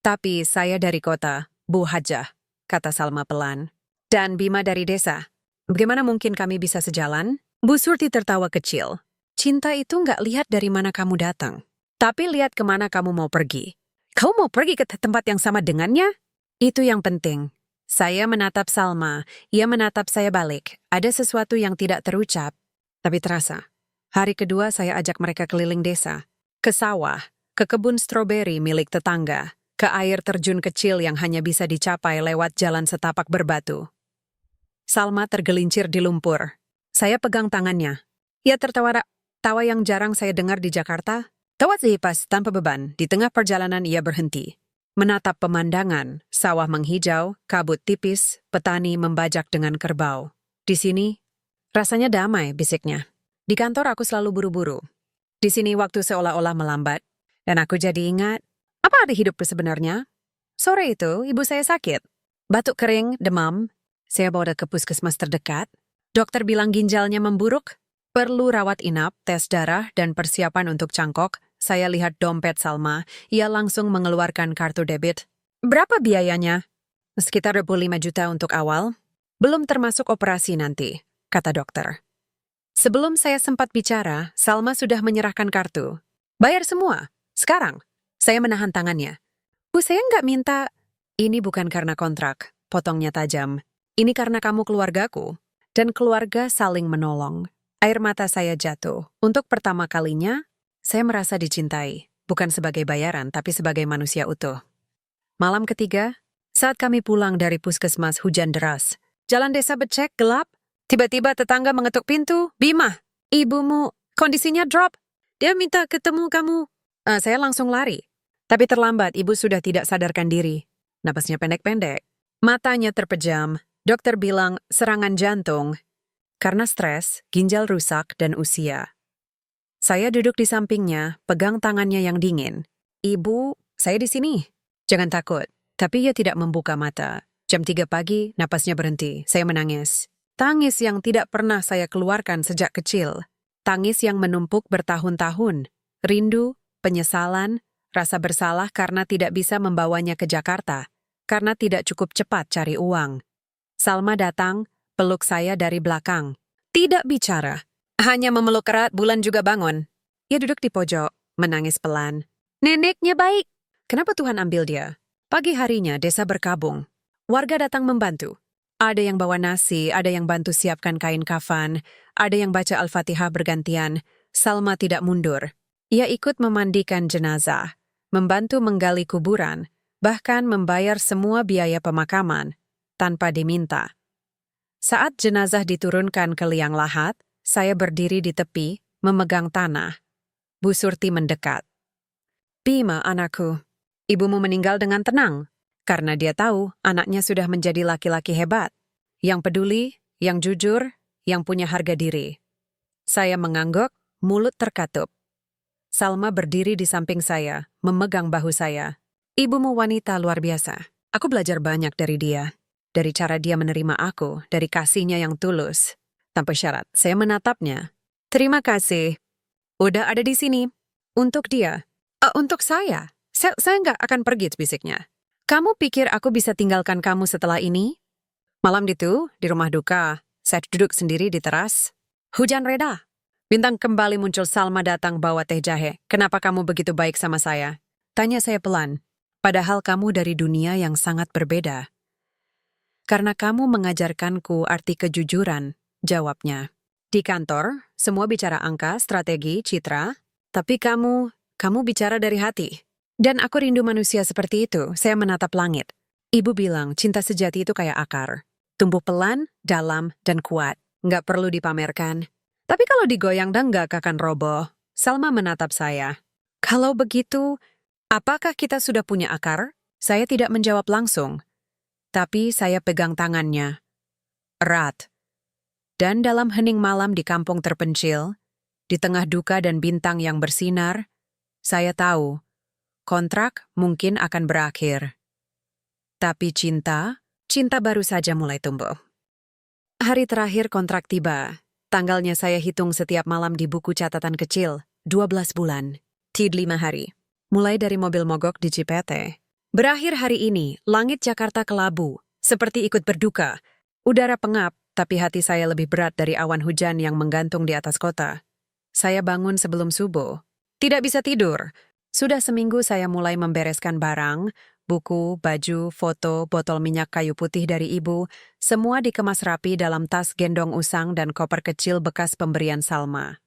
Tapi saya dari kota, Bu Hajah, kata Salma pelan. Dan Bima dari desa. Bagaimana mungkin kami bisa sejalan? Bu Surti tertawa kecil. Cinta itu nggak lihat dari mana kamu datang, tapi lihat kemana kamu mau pergi. Kau mau pergi ke tempat yang sama dengannya? Itu yang penting. Saya menatap Salma, ia menatap saya balik. Ada sesuatu yang tidak terucap, tapi terasa. Hari kedua saya ajak mereka keliling desa. Ke sawah, ke kebun stroberi milik tetangga, ke air terjun kecil yang hanya bisa dicapai lewat jalan setapak berbatu. Salma tergelincir di lumpur. Saya pegang tangannya. Ia tertawa, tawa yang jarang saya dengar di Jakarta. Tawa sehipas tanpa beban, di tengah perjalanan ia berhenti. Menatap pemandangan, sawah menghijau, kabut tipis, petani membajak dengan kerbau. Di sini, rasanya damai, bisiknya. Di kantor aku selalu buru-buru. Di sini waktu seolah-olah melambat. Dan aku jadi ingat, apa arti hidup sebenarnya? Sore itu, ibu saya sakit. Batuk kering, demam. Saya bawa ke puskesmas terdekat. Dokter bilang ginjalnya memburuk. Perlu rawat inap, tes darah, dan persiapan untuk cangkok. Saya lihat dompet Salma, ia langsung mengeluarkan kartu debit. Berapa biayanya? Sekitar 25 juta untuk awal. Belum termasuk operasi nanti, kata dokter. Sebelum saya sempat bicara, Salma sudah menyerahkan kartu. Bayar semua, sekarang. Saya menahan tangannya. Bu, saya nggak minta. Ini bukan karena kontrak, potongnya tajam. Ini karena kamu keluargaku. Dan keluarga saling menolong. Air mata saya jatuh. Untuk pertama kalinya, saya merasa dicintai, bukan sebagai bayaran, tapi sebagai manusia utuh. Malam ketiga, saat kami pulang dari puskesmas hujan deras, jalan desa becek, gelap, tiba-tiba tetangga mengetuk pintu. Bima, ibumu, kondisinya drop. Dia minta ketemu kamu. Saya langsung lari. Tapi terlambat, ibu sudah tidak sadarkan diri. Napasnya pendek-pendek. Matanya terpejam. Dokter bilang serangan jantung. Karena stres, ginjal rusak, dan usia. Saya duduk di sampingnya, pegang tangannya yang dingin. Ibu, saya di sini. Jangan takut. Tapi ia tidak membuka mata. Jam 3 pagi, napasnya berhenti. Saya menangis. Tangis yang tidak pernah saya keluarkan sejak kecil. Tangis yang menumpuk bertahun-tahun. Rindu, penyesalan, rasa bersalah karena tidak bisa membawanya ke Jakarta. Karena tidak cukup cepat cari uang. Salma datang, peluk saya dari belakang. Tidak bicara. Hanya memeluk erat. Bulan juga bangun. Ia duduk di pojok, menangis pelan. Neneknya baik. Kenapa Tuhan ambil dia? Pagi harinya desa berkabung. Warga datang membantu. Ada yang bawa nasi, ada yang bantu siapkan kain kafan, ada yang baca Al-Fatihah bergantian. Salma tidak mundur. Ia ikut memandikan jenazah, membantu menggali kuburan, bahkan membayar semua biaya pemakaman, tanpa diminta. Saat jenazah diturunkan ke liang lahat, saya berdiri di tepi, memegang tanah. Bu Surti mendekat. Bima, anakku, ibumu meninggal dengan tenang. Karena dia tahu anaknya sudah menjadi laki-laki hebat, yang peduli, yang jujur, yang punya harga diri. Saya mengangguk, mulut terkatup. Salma berdiri di samping saya, memegang bahu saya. Ibumu wanita luar biasa. Aku belajar banyak dari dia. Dari cara dia menerima aku, dari kasihnya yang tulus. Tanpa syarat, saya menatapnya. Terima kasih. Udah ada di sini. Untuk dia. Untuk saya. Saya nggak akan pergi, bisiknya. Kamu pikir aku bisa tinggalkan kamu setelah ini? Malam itu, di rumah duka, saya duduk sendiri di teras. Hujan reda. Bintang kembali muncul. Salma datang bawa teh jahe. Kenapa kamu begitu baik sama saya? Tanya saya pelan. Padahal kamu dari dunia yang sangat berbeda. Karena kamu mengajarkanku arti kejujuran, jawabnya. Di kantor, semua bicara angka, strategi, citra. Tapi kamu bicara dari hati. Dan aku rindu manusia seperti itu. Saya menatap langit. Ibu bilang cinta sejati itu kayak akar. Tumbuh pelan, dalam, dan kuat. Nggak perlu dipamerkan. Tapi kalau digoyang dan nggak akan roboh. Salma menatap saya. Kalau begitu, apakah kita sudah punya akar? Saya tidak menjawab langsung. Tapi saya pegang tangannya. Erat. Dan dalam hening malam di kampung terpencil, di tengah duka dan bintang yang bersinar, saya tahu kontrak mungkin akan berakhir. Tapi cinta baru saja mulai tumbuh. Hari terakhir kontrak tiba. Tanggalnya saya hitung setiap malam di buku catatan kecil. 12 bulan. Tid 5 hari. Mulai dari mobil mogok di Cipete. Berakhir hari ini, langit Jakarta kelabu. Seperti ikut berduka. Udara pengap, tapi hati saya lebih berat dari awan hujan yang menggantung di atas kota. Saya bangun sebelum subuh. Tidak bisa tidur. Sudah seminggu saya mulai membereskan barang, buku, baju, foto, botol minyak kayu putih dari ibu, semua dikemas rapi dalam tas gendong usang dan koper kecil bekas pemberian Salma.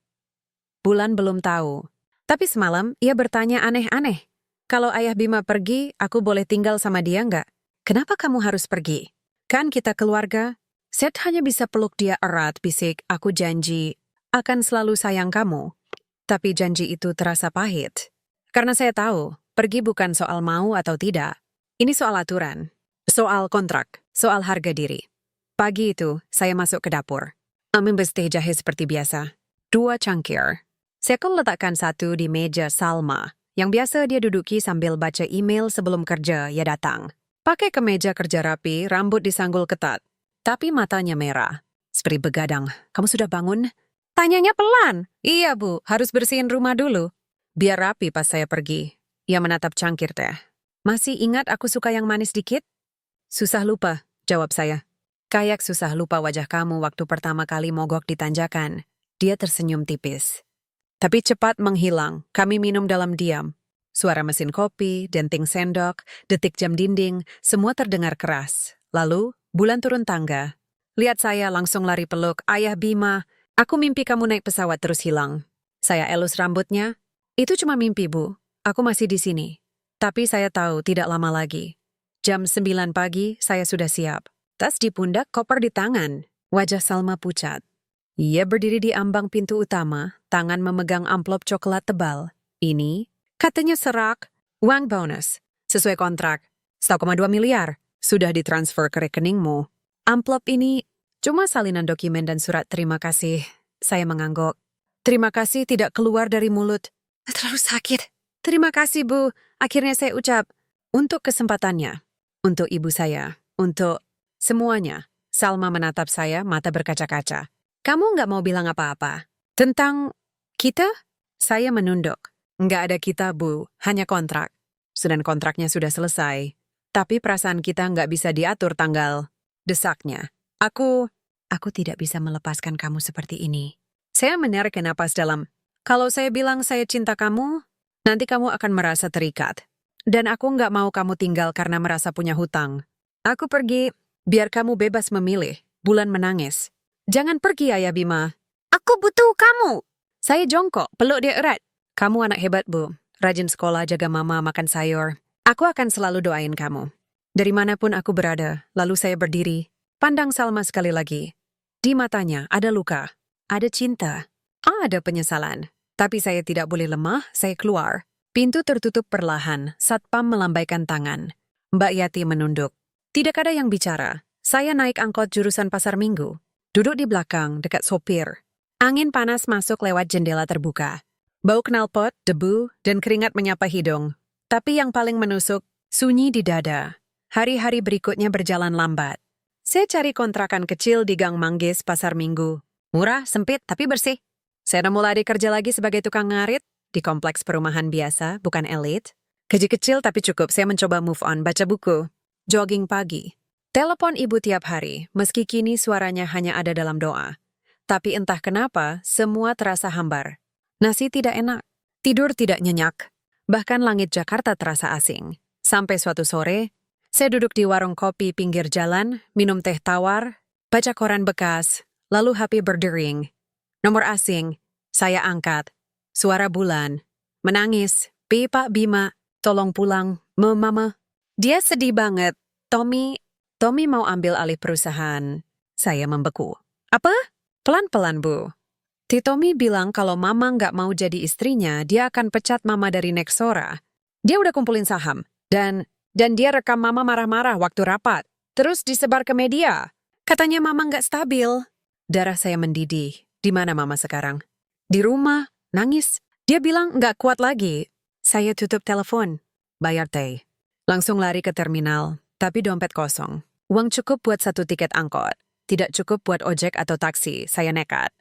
Bulan belum tahu. Tapi semalam ia bertanya aneh-aneh. Kalau ayah Bima pergi, aku boleh tinggal sama dia nggak? Kenapa kamu harus pergi? Kan kita keluarga? Saya hanya bisa peluk dia erat, bisik, aku janji akan selalu sayang kamu. Tapi janji itu terasa pahit. Karena saya tahu, pergi bukan soal mau atau tidak. Ini soal aturan, soal kontrak, soal harga diri. Pagi itu, saya masuk ke dapur. Ambil teh jahe seperti biasa. 2 cangkir. Saya letakkan 1 di meja Salma, yang biasa dia duduki sambil baca email sebelum kerja, ia datang. Pakai kemeja kerja rapi, rambut disanggul ketat. Tapi matanya merah, seperti begadang. Kamu sudah bangun? Tanyanya pelan. Iya, Bu, harus bersihin rumah dulu. Biar rapi pas saya pergi. Ia menatap cangkir teh. Masih ingat aku suka yang manis dikit? Susah lupa, jawab saya. Kayak susah lupa wajah kamu waktu pertama kali mogok di tanjakan. Dia tersenyum tipis. Tapi cepat menghilang, kami minum dalam diam. Suara mesin kopi, denting sendok, detik jam dinding, semua terdengar keras. Lalu, bulan turun tangga. Lihat saya langsung lari peluk, Ayah Bima, aku mimpi kamu naik pesawat terus hilang. Saya elus rambutnya. Itu cuma mimpi, Bu. Aku masih di sini. Tapi saya tahu tidak lama lagi. Jam 9 pagi, saya sudah siap. Tas di pundak, koper di tangan. Wajah Salma pucat. Ia berdiri di ambang pintu utama, tangan memegang amplop coklat tebal. Ini, katanya serak. Uang bonus. Sesuai kontrak. 1,2 miliar. Sudah ditransfer ke rekeningmu. Amplop ini cuma salinan dokumen dan surat terima kasih. Saya mengangguk. Terima kasih tidak keluar dari mulut. Terlalu sakit. Terima kasih, Bu. Akhirnya saya ucap. Untuk kesempatannya. Untuk ibu saya. Untuk semuanya. Salma menatap saya mata berkaca-kaca. Kamu nggak mau bilang apa-apa? Tentang kita? Saya menunduk. Nggak ada kita, Bu. Hanya kontrak. Dan kontraknya sudah selesai. Tapi perasaan kita nggak bisa diatur tanggal. Desaknya. Aku tidak bisa melepaskan kamu seperti ini. Saya menarik napas dalam. Kalau saya bilang saya cinta kamu, nanti kamu akan merasa terikat. Dan aku nggak mau kamu tinggal karena merasa punya hutang. Aku pergi, biar kamu bebas memilih. Bulan menangis. Jangan pergi, Ayah Bima. Aku butuh kamu. Saya jongkok, peluk dia erat. Kamu anak hebat, Bu. Rajin sekolah, jaga mama, makan sayur. Aku akan selalu doain kamu. Dari manapun aku berada, lalu saya berdiri. Pandang Salma sekali lagi. Di matanya ada luka, ada cinta, ada penyesalan. Tapi saya tidak boleh lemah, saya keluar. Pintu tertutup perlahan, satpam melambaikan tangan. Mbak Yati menunduk. Tidak ada yang bicara. Saya naik angkot jurusan Pasar Minggu. Duduk di belakang, dekat sopir. Angin panas masuk lewat jendela terbuka. Bau knalpot, debu, dan keringat menyapa hidung. Tapi yang paling menusuk, sunyi di dada. Hari-hari berikutnya berjalan lambat. Saya cari kontrakan kecil di Gang Manggis, Pasar Minggu. Murah, sempit, tapi bersih. Saya mulai kerja lagi sebagai tukang ngarit di kompleks perumahan biasa, bukan elit. Gaji kecil tapi cukup, saya mencoba move on, baca buku. Jogging pagi. Telepon ibu tiap hari, meski kini suaranya hanya ada dalam doa. Tapi entah kenapa, semua terasa hambar. Nasi tidak enak, tidur tidak nyenyak. Bahkan langit Jakarta terasa asing. Sampai suatu sore, saya duduk di warung kopi pinggir jalan, minum teh tawar, baca koran bekas, lalu HP berdering. Nomor asing, saya angkat. Suara bulan. Menangis. Pak Bima, tolong pulang, Mama. Dia sedih banget. Tommy mau ambil alih perusahaan. Saya membeku. Apa? Pelan-pelan, Bu. Tommy bilang kalau Mama nggak mau jadi istrinya, dia akan pecat Mama dari Nexora. Dia udah kumpulin saham. Dan dia rekam Mama marah-marah waktu rapat. Terus disebar ke media. Katanya Mama nggak stabil. Darah saya mendidih. Di mana Mama sekarang? Di rumah, nangis. Dia bilang nggak kuat lagi. Saya tutup telepon. Bayar teh. Langsung lari ke terminal. Tapi dompet kosong. Uang cukup buat 1 tiket angkot. Tidak cukup buat ojek atau taksi. Saya nekat.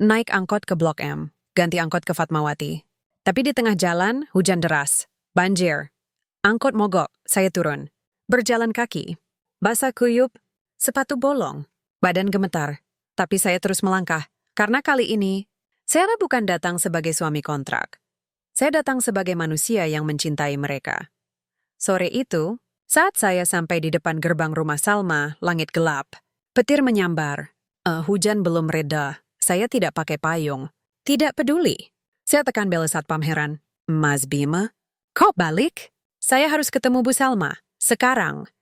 Naik angkot ke Blok M, ganti angkot ke Fatmawati. Tapi di tengah jalan, hujan deras. Banjir. Angkot mogok, saya turun. Berjalan kaki. Basah kuyup, sepatu bolong. Badan gemetar. Tapi saya terus melangkah. Karena kali ini, saya bukan datang sebagai suami kontrak. Saya datang sebagai manusia yang mencintai mereka. Sore itu, saat saya sampai di depan gerbang rumah Salma, langit gelap. Petir menyambar. Hujan belum reda. Saya tidak pakai payung. Tidak peduli. Saya tekan bel satpam heran. Mas Bima? Kok balik? Saya harus ketemu Bu Salma. Sekarang.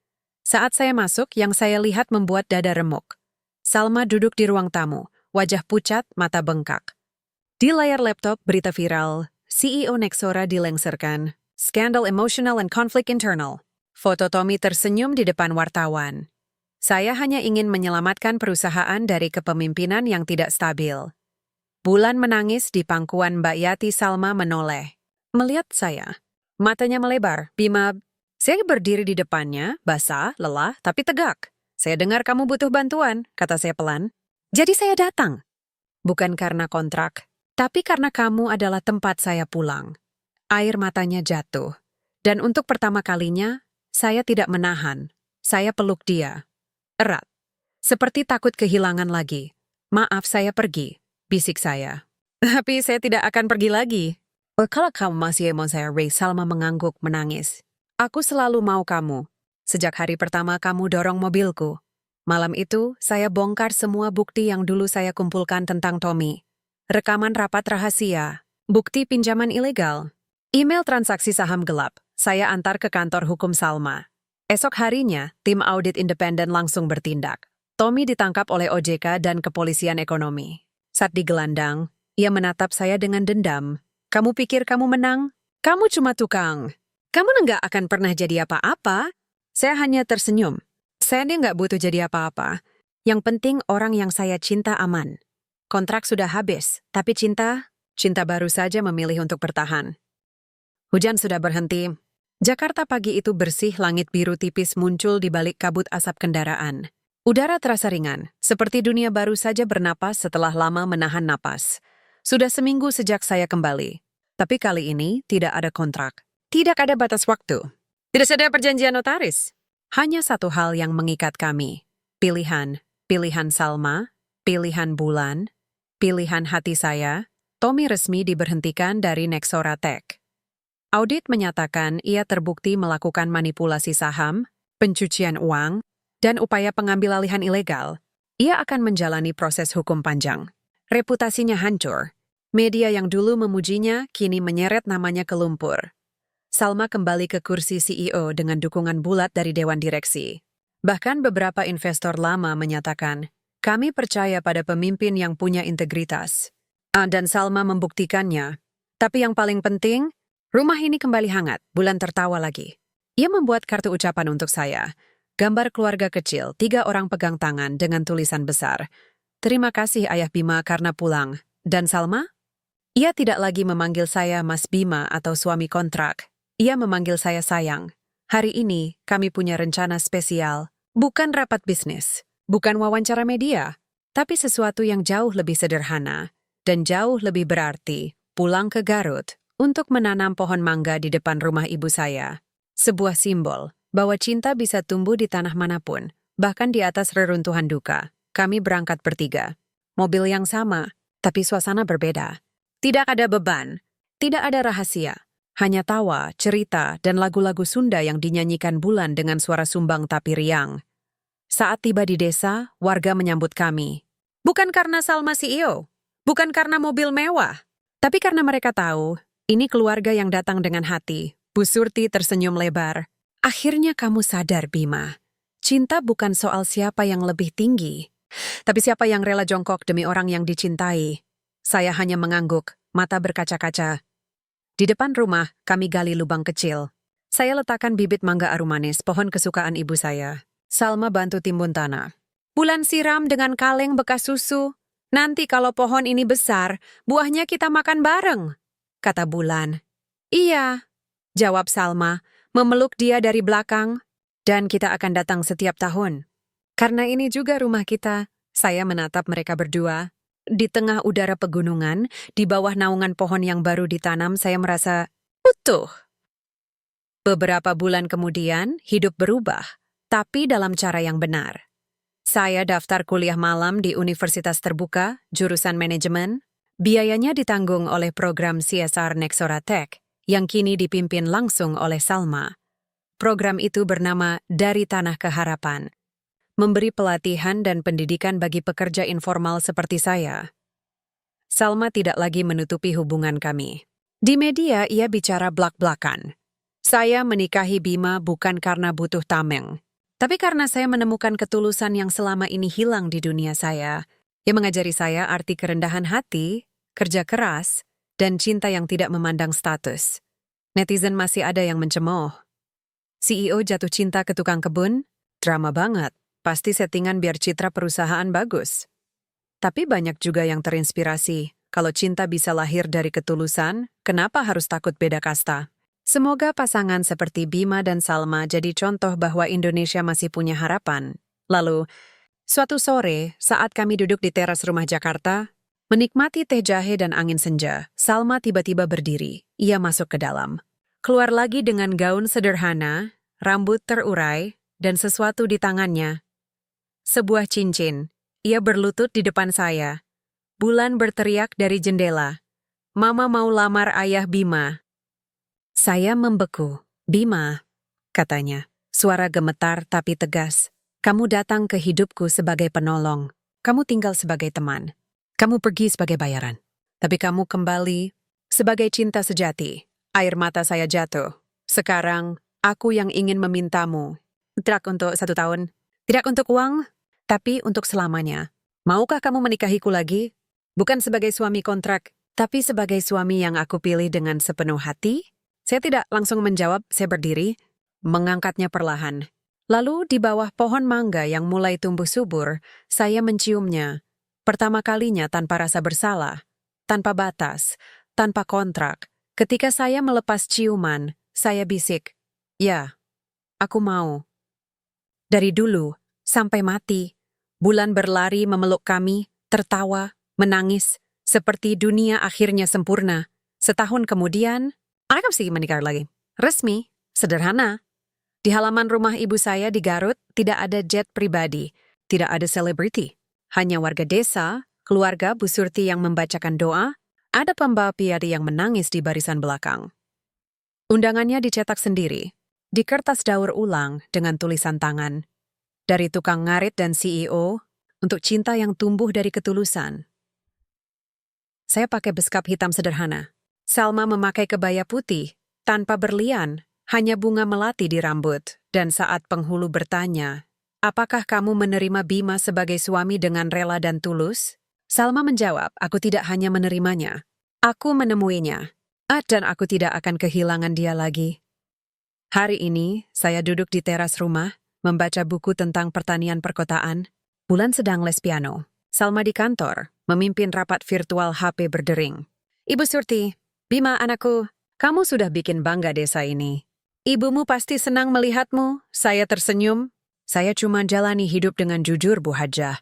Saat saya masuk, yang saya lihat membuat dada remuk. Salma duduk di ruang tamu. Wajah pucat, mata bengkak. Di layar laptop, berita viral. CEO Nexora dilengserkan. Skandal emosional and conflict internal. Foto Tommy tersenyum di depan wartawan. Saya hanya ingin menyelamatkan perusahaan dari kepemimpinan yang tidak stabil. Bulan menangis di pangkuan Mbak Yati. Salma menoleh. Melihat saya. Matanya melebar. Bima, saya berdiri di depannya, basah, lelah, tapi tegak. Saya dengar kamu butuh bantuan, kata saya pelan. Jadi saya datang. Bukan karena kontrak, tapi karena kamu adalah tempat saya pulang. Air matanya jatuh. Dan untuk pertama kalinya, saya tidak menahan. Saya peluk dia. Erat. Seperti takut kehilangan lagi. Maaf saya pergi, bisik saya. Tapi saya tidak akan pergi lagi. Kalau kamu masih mau saya, Salma mengangguk menangis. Aku selalu mau kamu. Sejak hari pertama kamu dorong mobilku. Malam itu, saya bongkar semua bukti yang dulu saya kumpulkan tentang Tommy. Rekaman rapat rahasia, bukti pinjaman ilegal, email transaksi saham gelap. Saya antar ke kantor hukum Salma. Esok harinya, tim audit independen langsung bertindak. Tommy ditangkap oleh OJK dan Kepolisian Ekonomi. Saat digelandang, ia menatap saya dengan dendam. Kamu pikir kamu menang? Kamu cuma tukang. Kamu nggak akan pernah jadi apa-apa. Saya hanya tersenyum. Saya nggak butuh jadi apa-apa. Yang penting orang yang saya cinta aman. Kontrak sudah habis, tapi cinta baru saja memilih untuk bertahan. Hujan sudah berhenti. Jakarta pagi itu bersih, langit biru tipis muncul di balik kabut asap kendaraan. Udara terasa ringan, seperti dunia baru saja bernapas setelah lama menahan napas. Sudah seminggu sejak saya kembali. Tapi kali ini tidak ada kontrak. Tidak ada batas waktu. Tidak ada perjanjian notaris. Hanya satu hal yang mengikat kami. Pilihan Salma, pilihan Bulan, pilihan hati saya. Tommy resmi diberhentikan dari Nexora Tech. Audit menyatakan ia terbukti melakukan manipulasi saham, pencucian uang, dan upaya pengambil alihan ilegal. Ia akan menjalani proses hukum panjang. Reputasinya hancur. Media yang dulu memujinya kini menyeret namanya ke lumpur. Salma kembali ke kursi CEO dengan dukungan bulat dari Dewan Direksi. Bahkan beberapa investor lama menyatakan, kami percaya pada pemimpin yang punya integritas. Dan Salma membuktikannya. Tapi yang paling penting, rumah ini kembali hangat, Bulan tertawa lagi. Ia membuat kartu ucapan untuk saya. Gambar keluarga kecil, 3 orang pegang tangan dengan tulisan besar. Terima kasih Ayah Bima karena pulang. Dan Salma? Ia tidak lagi memanggil saya Mas Bima atau suami kontrak. Ia memanggil saya sayang. Hari ini kami punya rencana spesial. Bukan rapat bisnis, bukan wawancara media, tapi sesuatu yang jauh lebih sederhana dan jauh lebih berarti, pulang ke Garut untuk menanam pohon mangga di depan rumah ibu saya. Sebuah simbol bahwa cinta bisa tumbuh di tanah manapun, bahkan di atas reruntuhan duka. Kami berangkat bertiga. Mobil yang sama, tapi suasana berbeda. Tidak ada beban, tidak ada rahasia, hanya tawa, cerita, dan lagu-lagu Sunda yang dinyanyikan Bulan dengan suara sumbang tapi riang. Saat tiba di desa, warga menyambut kami. Bukan karena Salma CEO, bukan karena mobil mewah, tapi karena mereka tahu, ini keluarga yang datang dengan hati. Bu Surti tersenyum lebar. Akhirnya kamu sadar, Bima. Cinta bukan soal siapa yang lebih tinggi, tapi siapa yang rela jongkok demi orang yang dicintai. Saya hanya mengangguk, mata berkaca-kaca. Di depan rumah, kami gali lubang kecil. Saya letakkan bibit mangga arum manis, pohon kesukaan ibu saya. Salma bantu timbun tanah. Bulan siram dengan kaleng bekas susu. Nanti kalau pohon ini besar, buahnya kita makan bareng, kata Bulan. Iya, jawab Salma, memeluk dia dari belakang. Dan kita akan datang setiap tahun. Karena ini juga rumah kita, saya menatap mereka berdua. Di tengah udara pegunungan, di bawah naungan pohon yang baru ditanam, saya merasa utuh. Beberapa bulan kemudian, hidup berubah, tapi dalam cara yang benar. Saya daftar kuliah malam di Universitas Terbuka, jurusan manajemen. Biayanya ditanggung oleh program CSR Nexora Tech, yang kini dipimpin langsung oleh Salma. Program itu bernama Dari Tanah ke Harapan. Memberi pelatihan dan pendidikan bagi pekerja informal seperti saya. Salma tidak lagi menutupi hubungan kami. Di media ia bicara blak-blakan. Saya menikahi Bima bukan karena butuh tameng, tapi karena saya menemukan ketulusan yang selama ini hilang di dunia saya. Ia mengajari saya arti kerendahan hati, kerja keras, dan cinta yang tidak memandang status. Netizen masih ada yang mencemooh. CEO jatuh cinta ke tukang kebun? Drama banget. Pasti settingan biar citra perusahaan bagus. Tapi banyak juga yang terinspirasi. Kalau cinta bisa lahir dari ketulusan, kenapa harus takut beda kasta? Semoga pasangan seperti Bima dan Salma jadi contoh bahwa Indonesia masih punya harapan. Lalu, suatu sore, saat kami duduk di teras rumah Jakarta, menikmati teh jahe dan angin senja, Salma tiba-tiba berdiri. Ia masuk ke dalam. Keluar lagi dengan gaun sederhana, rambut terurai, dan sesuatu di tangannya. Sebuah cincin. Ia berlutut di depan saya. Bulan berteriak dari jendela. Mama mau lamar ayah Bima. Saya membeku. Bima, katanya. Suara gemetar tapi tegas. Kamu datang ke hidupku sebagai penolong. Kamu tinggal sebagai teman. Kamu pergi sebagai bayaran. Tapi kamu kembali sebagai cinta sejati. Air mata saya jatuh. Sekarang, aku yang ingin memintamu. Tidak untuk 1 tahun. Tidak untuk uang, tapi untuk selamanya. Maukah kamu menikahiku lagi? Bukan sebagai suami kontrak, tapi sebagai suami yang aku pilih dengan sepenuh hati? Saya tidak langsung menjawab, saya berdiri, mengangkatnya perlahan. Lalu di bawah pohon mangga yang mulai tumbuh subur, saya menciumnya. Pertama kalinya tanpa rasa bersalah, tanpa batas, tanpa kontrak. Ketika saya melepas ciuman, saya bisik, "Ya, aku mau." Dari dulu sampai mati, bulan berlari memeluk kami, tertawa, menangis, seperti dunia akhirnya sempurna. Setahun kemudian, aku sih menikah lagi. Resmi, sederhana. Di halaman rumah ibu saya di Garut tidak ada jet pribadi, tidak ada selebriti. Hanya warga desa, keluarga Bu Surti yang membacakan doa, ada pembawa piadi yang menangis di barisan belakang. Undangannya dicetak sendiri, di kertas daur ulang dengan tulisan tangan. Dari tukang ngarit dan CEO, untuk cinta yang tumbuh dari ketulusan. Saya pakai beskap hitam sederhana. Salma memakai kebaya putih, tanpa berlian, hanya bunga melati di rambut. Dan saat penghulu bertanya, "Apakah kamu menerima Bima sebagai suami dengan rela dan tulus?" Salma menjawab, "Aku tidak hanya menerimanya. Aku menemuinya. Dan aku tidak akan kehilangan dia lagi." Hari ini, saya duduk di teras rumah, membaca buku tentang pertanian perkotaan. Bulan sedang les piano. Salma di kantor, memimpin rapat virtual HP berdering. "Ibu Surti, Bima anakku, kamu sudah bikin bangga desa ini. Ibumu pasti senang melihatmu." Saya tersenyum. "Saya cuma jalani hidup dengan jujur, Bu Hajah.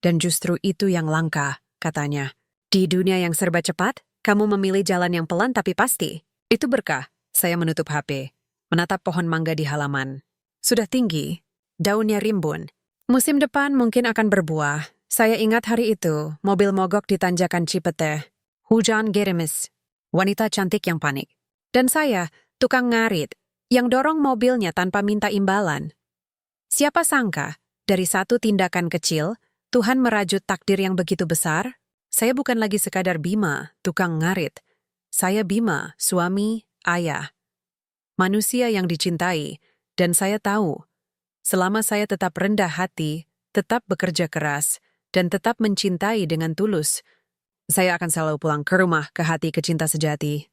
Dan justru itu yang langka," katanya. "Di dunia yang serba cepat, kamu memilih jalan yang pelan tapi pasti. Itu berkah." Saya menutup HP, menatap pohon mangga di halaman. Sudah tinggi, daunnya rimbun. Musim depan mungkin akan berbuah. Saya ingat hari itu, mobil mogok di tanjakan Cipete. Hujan gerimis, wanita cantik yang panik. Dan saya, tukang ngarit, yang dorong mobilnya tanpa minta imbalan. Siapa sangka, dari satu tindakan kecil, Tuhan merajut takdir yang begitu besar? Saya bukan lagi sekadar Bima, tukang ngarit. Saya Bima, suami, ayah. Manusia yang dicintai, dan saya tahu, selama saya tetap rendah hati, tetap bekerja keras, dan tetap mencintai dengan tulus, saya akan selalu pulang ke rumah ke hati kecinta sejati.